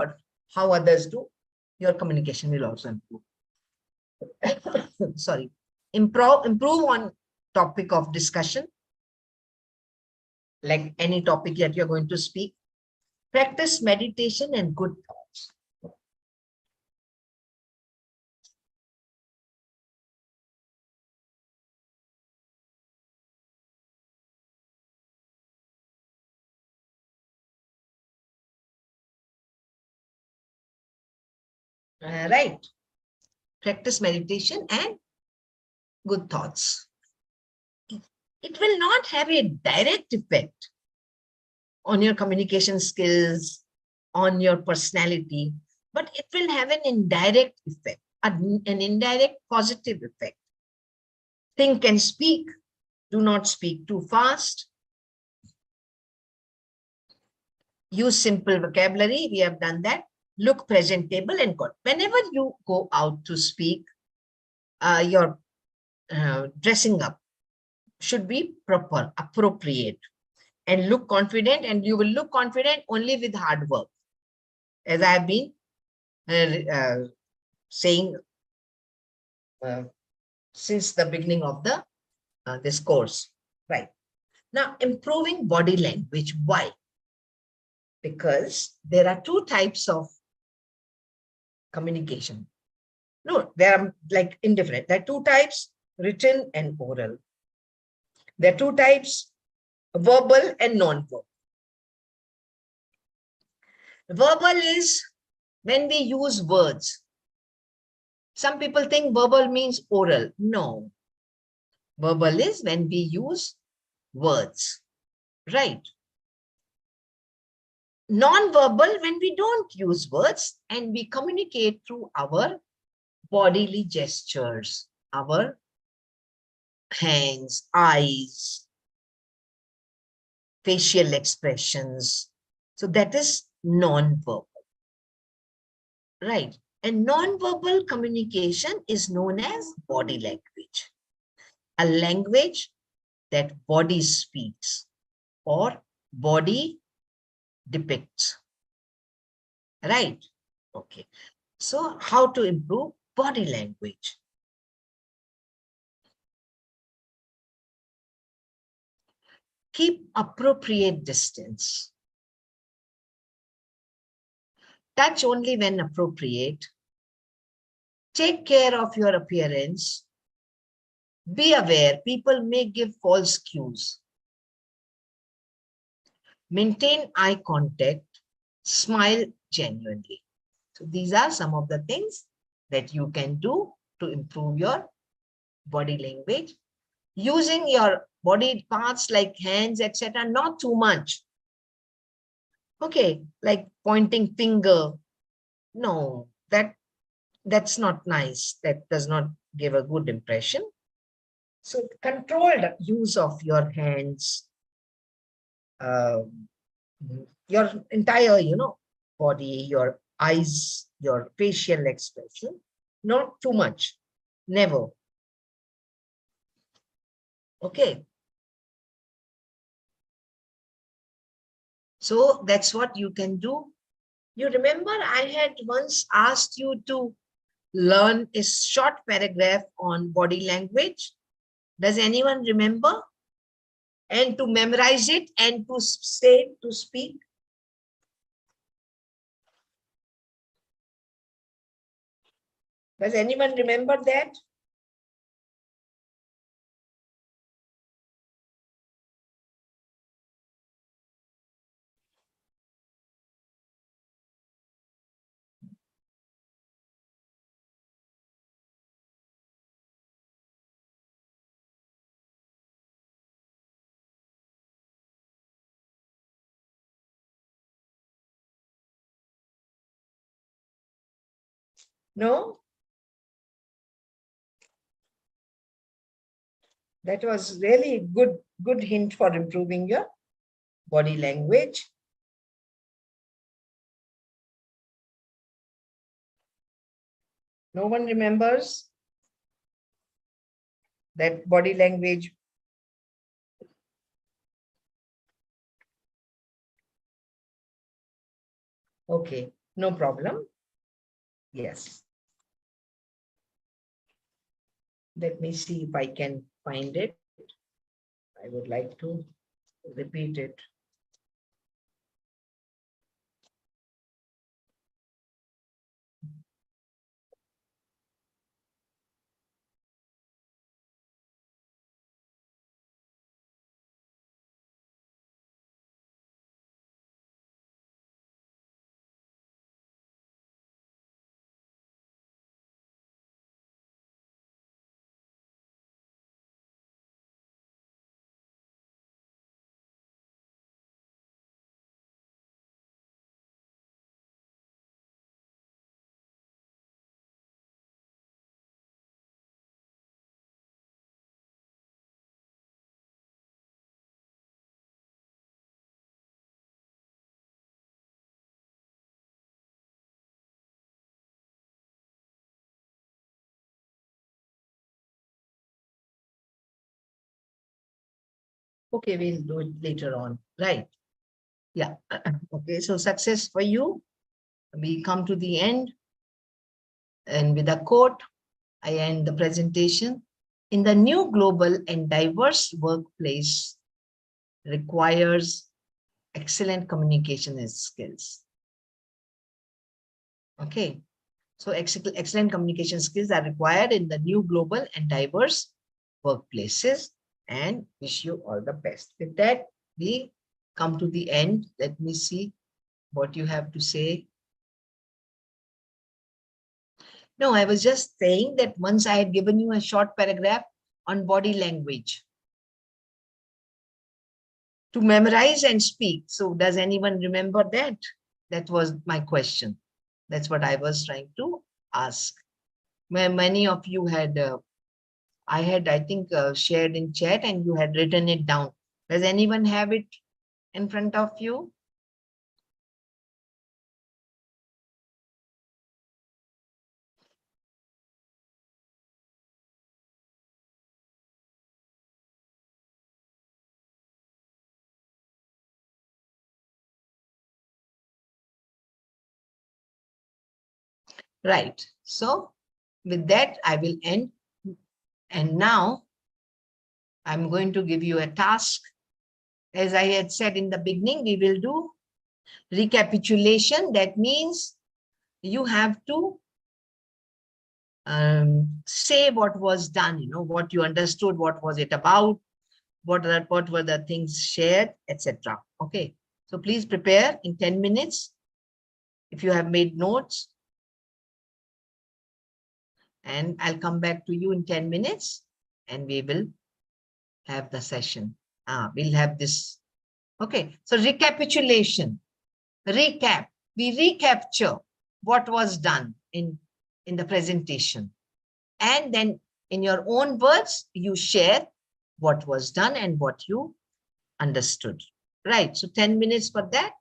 how others do, your communication will also improve. Sorry. Improve on topic of discussion, like any topic that you're going to speak. Practice meditation and good thoughts. Right. Practice meditation and good thoughts. It will not have a direct effect on your communication skills, on your personality, but it will have an indirect effect, an indirect positive effect. Think and speak. Do not speak too fast. Use simple vocabulary. We have done that. Look presentable and good. Whenever you go out to speak, your dressing up should be proper, appropriate, and look confident. And you will look confident only with hard work, as I have been saying since the beginning of the this course. Right. Now, improving body language. Why? Because there are two types of communication. No, they are like indifferent. There are two types, written and oral. There are two types, verbal and non-verbal. Verbal is when we use words. Some people think verbal means oral. No. Verbal is when we use words, right? Non-verbal when we don't use words and we communicate through our bodily gestures, our hands, eyes, facial expressions. So that is non-verbal, right? And non-verbal communication is known as body language, a language that body speaks or body depicts, right? Okay. So how to improve body language? Keep appropriate distance. Touch only when appropriate. Take care of your appearance. Be aware, people may give false cues. Maintain eye contact. Smile genuinely. So these are some of the things that you can do to improve your body language. Using your body parts like hands, etc., not too much. Okay, like pointing finger. No, that's not nice. That does not give a good impression. So controlled use of your hands, your entire, body, your eyes, your facial expression, not too much, never. Okay. So that's what you can do. You remember I had once asked you to learn a short paragraph on body language. Does anyone remember? And to memorize it and to say, to speak. Does anyone remember that? No? That was really good hint for improving your body language. No one remembers that body language? Okay, no problem. Yes. Let me see if I can find it. I would like to repeat it. Okay, we'll do it later on. Right. Yeah. Okay, so success for you. We come to the end. And with a quote, I end the presentation. In the new global and diverse workplace requires excellent communication skills. Okay. So excellent communication skills are required in the new global and diverse workplaces, and wish you all the best. With that, we come to the end. Let me see what you have to say. No, I was just saying that once I had given you a short paragraph on body language to memorize and speak. So does anyone remember that? That was my question. That's what I was trying to ask. Many of you had, I think, shared in chat and you had written it down. Does anyone have it in front of you? Right. So with that, I will end. And now I'm going to give you a task. As I had said in the beginning, we will do recapitulation. That means you have to say what was done, what you understood, what was it about, what were the things shared, etc. Okay. So please prepare in 10 minutes. If you have made notes, and I'll come back to you in 10 minutes and we will have the session. We'll have this. Okay. So recapitulation, recap. We recapture what was done in the presentation. And then in your own words, you share what was done and what you understood. Right. So 10 minutes for that.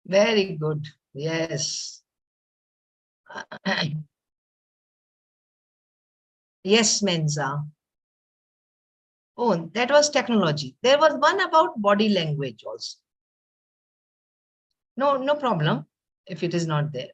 Very good. Yes. Yes, Menza. Oh, that was technology. There was one about body language also. No, no problem if it is not there.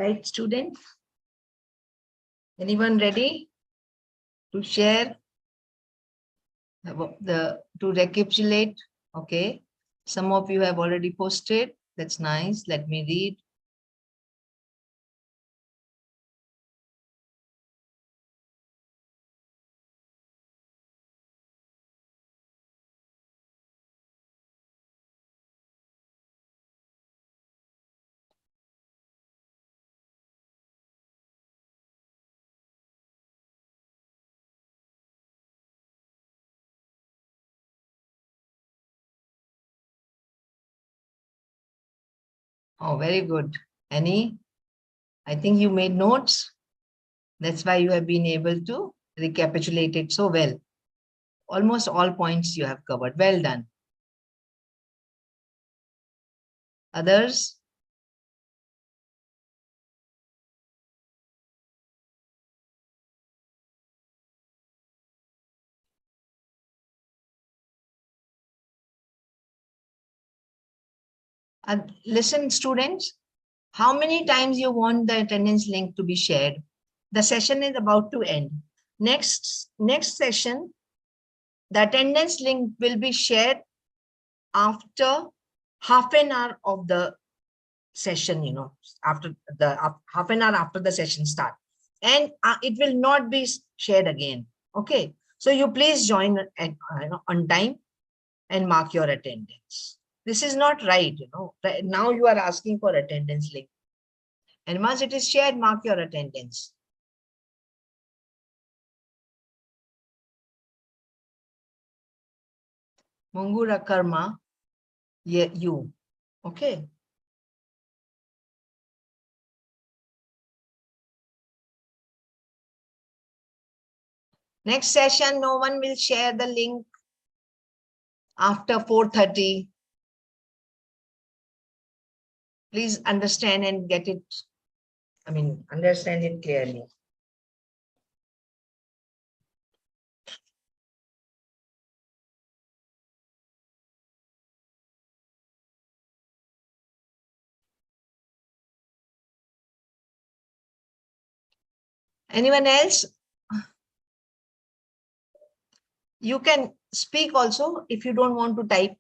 Right, students? Anyone ready to share to recapitulate? Okay. Some of you have already posted. That's nice. Let me read. Oh, very good. Annie, I think you made notes. That's why you have been able to recapitulate it so well. Almost all points you have covered. Well done. Others? Listen, students, how many times you want the attendance link to be shared? The session is about to end. Next session, the attendance link will be shared after half an hour of the session, after the half an hour after the session start. And it will not be shared again. Okay. So you please join at, on time and mark your attendance. This is not right, Now you are asking for attendance link. And once it is shared, mark your attendance. Mungura karma, you. Okay. Next session, no one will share the link after 4:30. Please understand and get it. Understand it clearly. Anyone else? You can speak also if you don't want to type.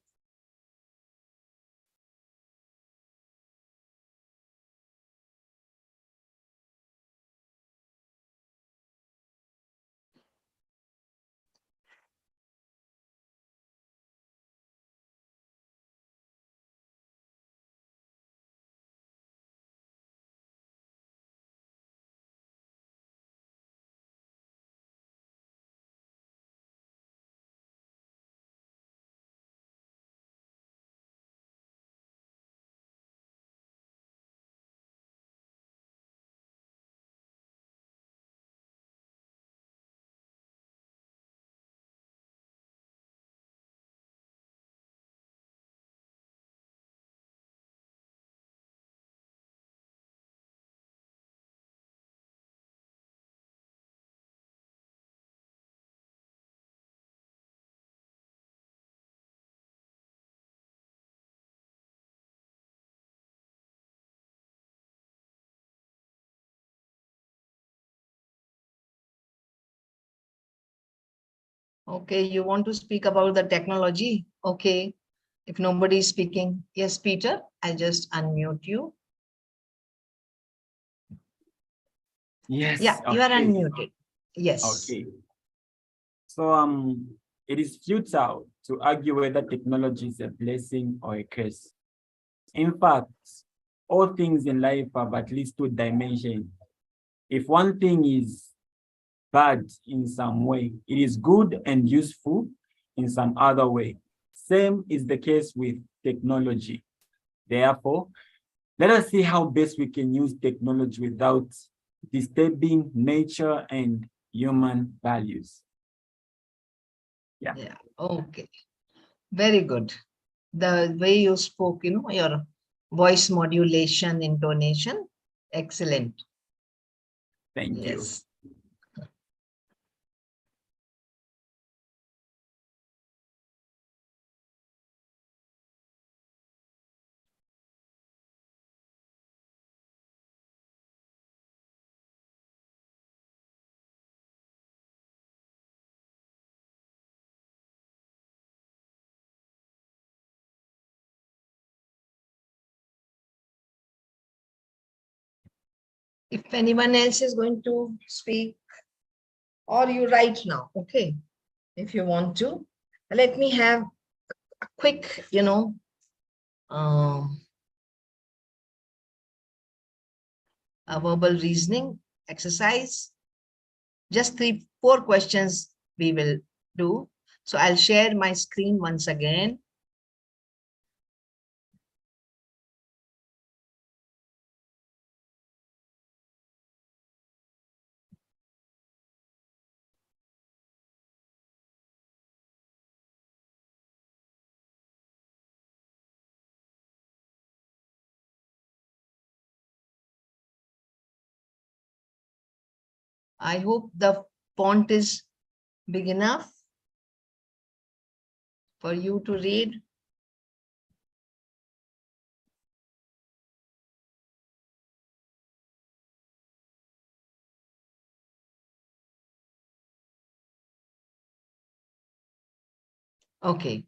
Okay, you want to speak about the technology? Okay. If nobody is speaking, yes, Peter, I'll just unmute you. Yes. Yeah, okay. you are unmuted. Yes. Okay. So it is futile to argue whether technology is a blessing or a curse. In fact, all things in life have at least two dimensions. If one thing is bad in some way, it is good and useful in some other way. Same is the case with technology. Therefore, let us see how best we can use technology without disturbing nature and human values. Yeah. Okay. Very good. The way you spoke, your voice modulation, intonation, excellent. Thank you. Yes. If anyone else is going to speak, or you write now, okay, if you want to. Let me have a quick, a verbal reasoning exercise. Just 3-4 questions we will do. So I'll share my screen once again. I hope the font is big enough for you to read. Okay.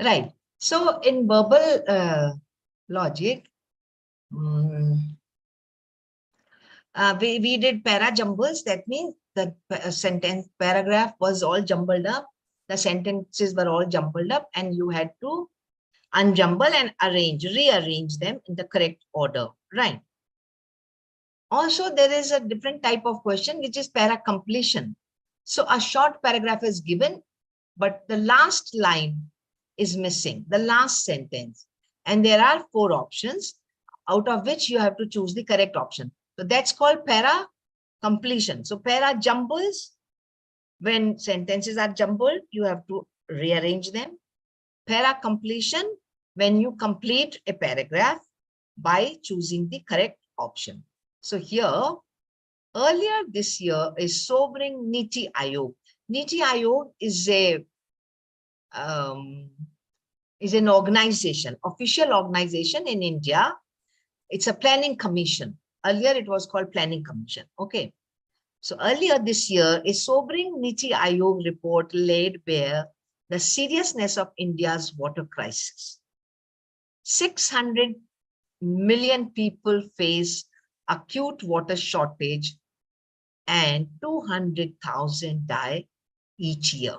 Right. So in verbal logic, we did para jumbles. That means the sentence paragraph was all jumbled up. The sentences were all jumbled up, and you had to unjumble and rearrange them in the correct order. Right. Also, there is a different type of question, which is para completion. So a short paragraph is given, but the last line is missing, the last sentence. And there are 4 options, out of which you have to choose the correct option. So that's called para completion. So para jumbles, when sentences are jumbled, you have to rearrange them. Para completion, when you complete a paragraph by choosing the correct option. So here, earlier this year, a sobering Niti Aayog. Niti Aayog is an organization, official organization in India. It's a planning commission. Earlier, it was called planning commission. Okay. So earlier this year, a sobering Niti Aayog report laid bare the seriousness of India's water crisis. 600 million people face acute water shortage and 200,000 die each year.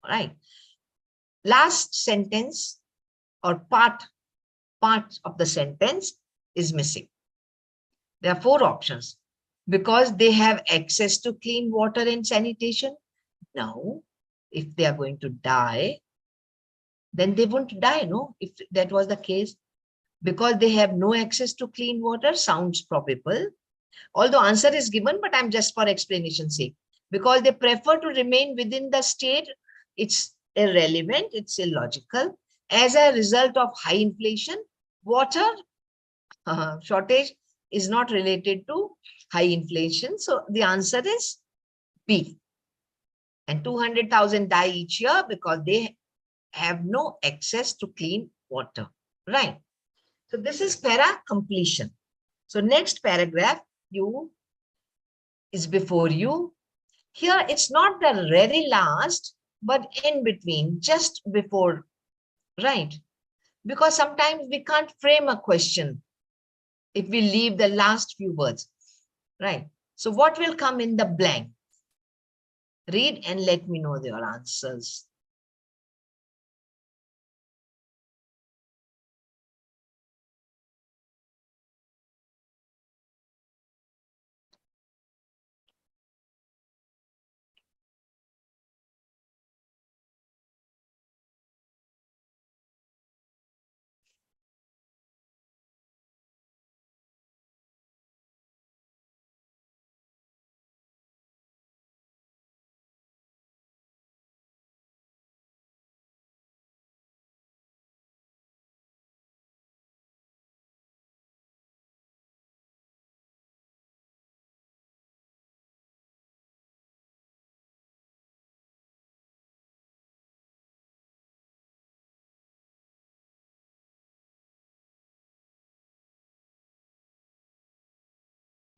All right. Last sentence or part of the sentence is missing. There are 4 options. Because they have access to clean water and sanitation? No. If they are going to die, then they won't die, no? If that was the case. Because they have no access to clean water sounds probable. Although answer is given, but I'm just for explanation's sake. Because they prefer to remain within the state, it's irrelevant, it's illogical. As a result of high inflation, water shortage is not related to high inflation. So the answer is B. And 200,000 die each year because they have no access to clean water. Right. So this is para completion. So next paragraph is before you. Here it's not the very last, but in between, just before, right? Because sometimes we can't frame a question if we leave the last few words, right? So what will come in the blank? Read and let me know your answers.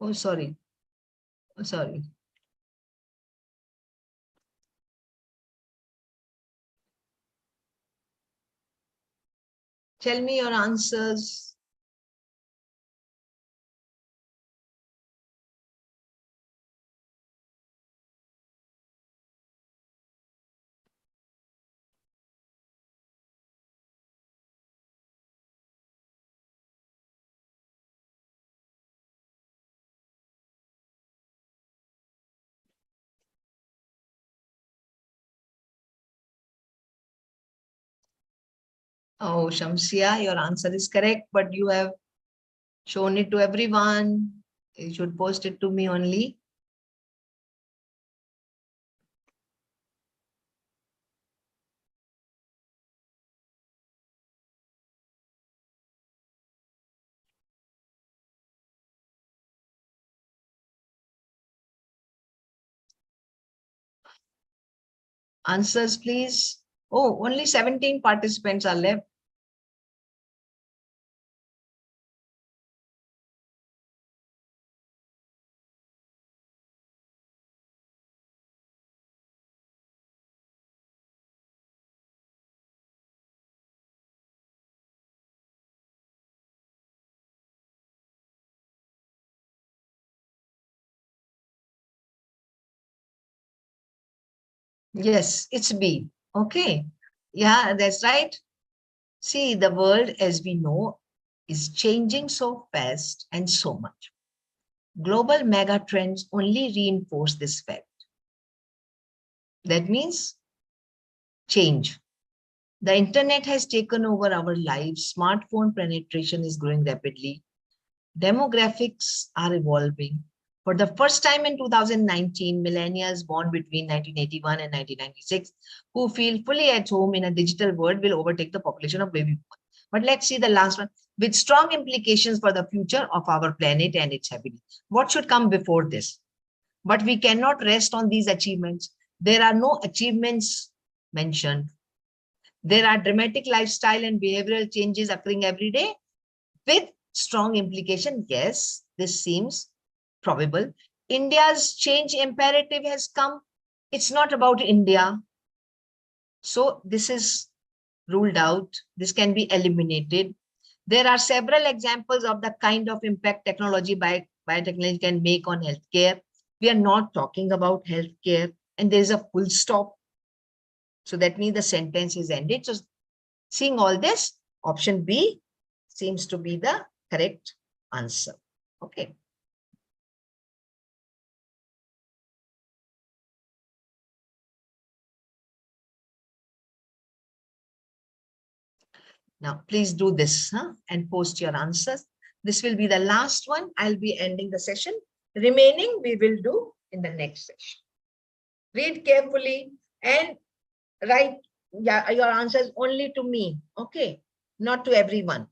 Oh, sorry. Oh, sorry. Tell me your answers. Oh, Shamsia, your answer is correct, but you have shown it to everyone. You should post it to me only. Answers, please. Oh, only 17 participants are left. Yes, it's B. Okay. Yeah, that's right. See, the world as we know is changing so fast and so much. Global mega trends only reinforce this fact. That means change. The internet has taken over our lives. Smartphone penetration is growing rapidly. Demographics are evolving. For the first time in 2019, millennials born between 1981 and 1996 who feel fully at home in a digital world will overtake the population of baby boomers. But let's see the last one, with strong implications for the future of our planet and its habitat. What should come before this? But we cannot rest on these achievements. There are no achievements mentioned. There are dramatic lifestyle and behavioral changes occurring every day with strong implication. Yes, this seems probable. India's change imperative has come. It's not about India. So this is ruled out. This can be eliminated. There are several examples of the kind of impact biotechnology can make on healthcare. We are not talking about healthcare, and there's a full stop. So that means the sentence is ended. So seeing all this, option B seems to be the correct answer. Okay. Now, please do this and post your answers. This will be the last one. I'll be ending the session. Remaining, we will do in the next session. Read carefully and write your answers only to me. Okay, not to everyone.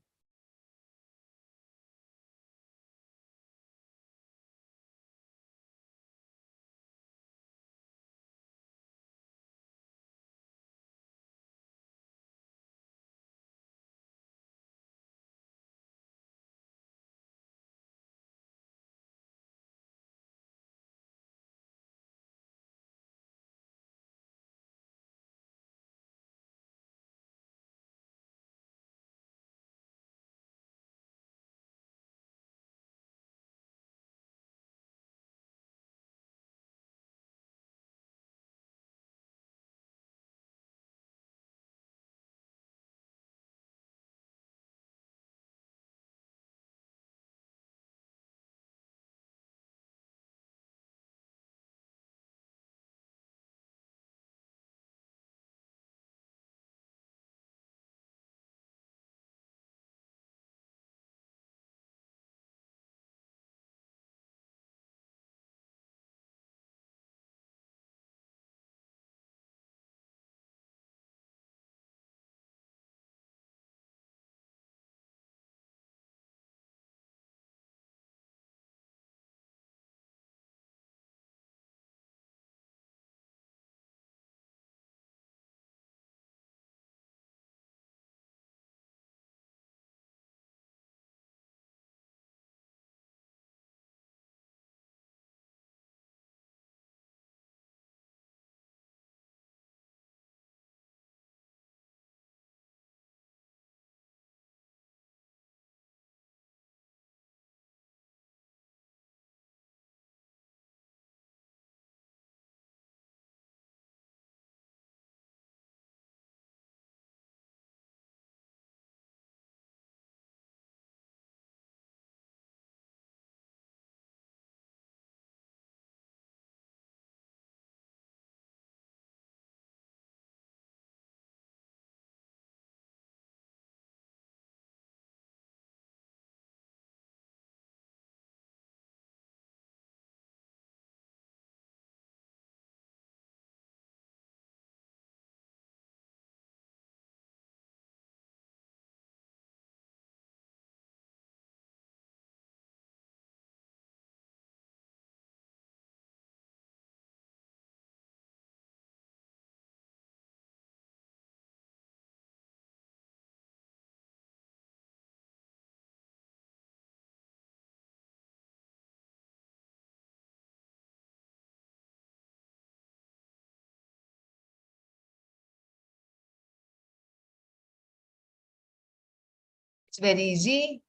It's very easy.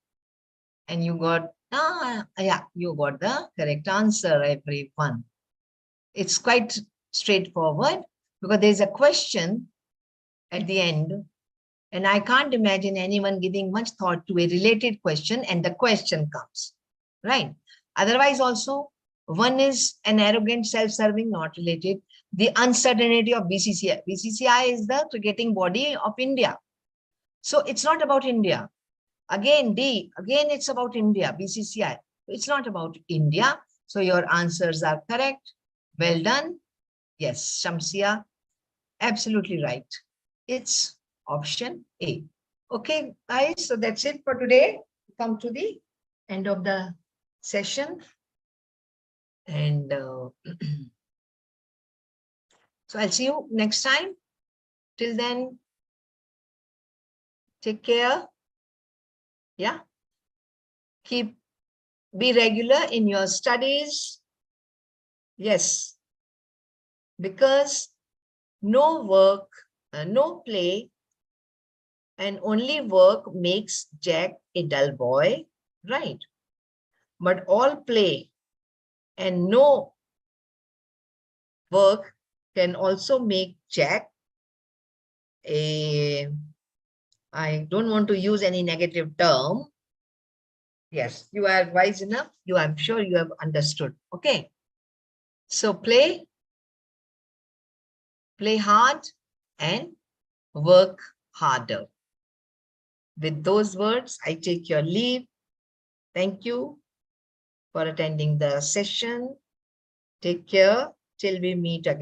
And you got, you got the correct answer, everyone. It's quite straightforward because there's a question at the end. And I can't imagine anyone giving much thought to a related question and the question comes, right? Otherwise also, one is an arrogant, self-serving, not related. The uncertainty of BCCI. BCCI is the cricketing body of India. So it's not about India. Again, D, again, it's about India, BCCI. It's not about India. So your answers are correct. Well done. Yes, Shamsia, absolutely right. It's option A. Okay, guys, so that's it for today. Come to the end of the session. And so I'll see you next time. Till then, take care. Yeah. Be regular in your studies. Yes. Because no work, no play, and only work makes Jack a dull boy, right? But all play and no work can also make Jack a, I don't want to use any negative term. Yes, you are wise enough. I'm sure you have understood. Okay. So play hard and work harder. With those words, I take your leave. Thank you for attending the session. Take care till we meet again.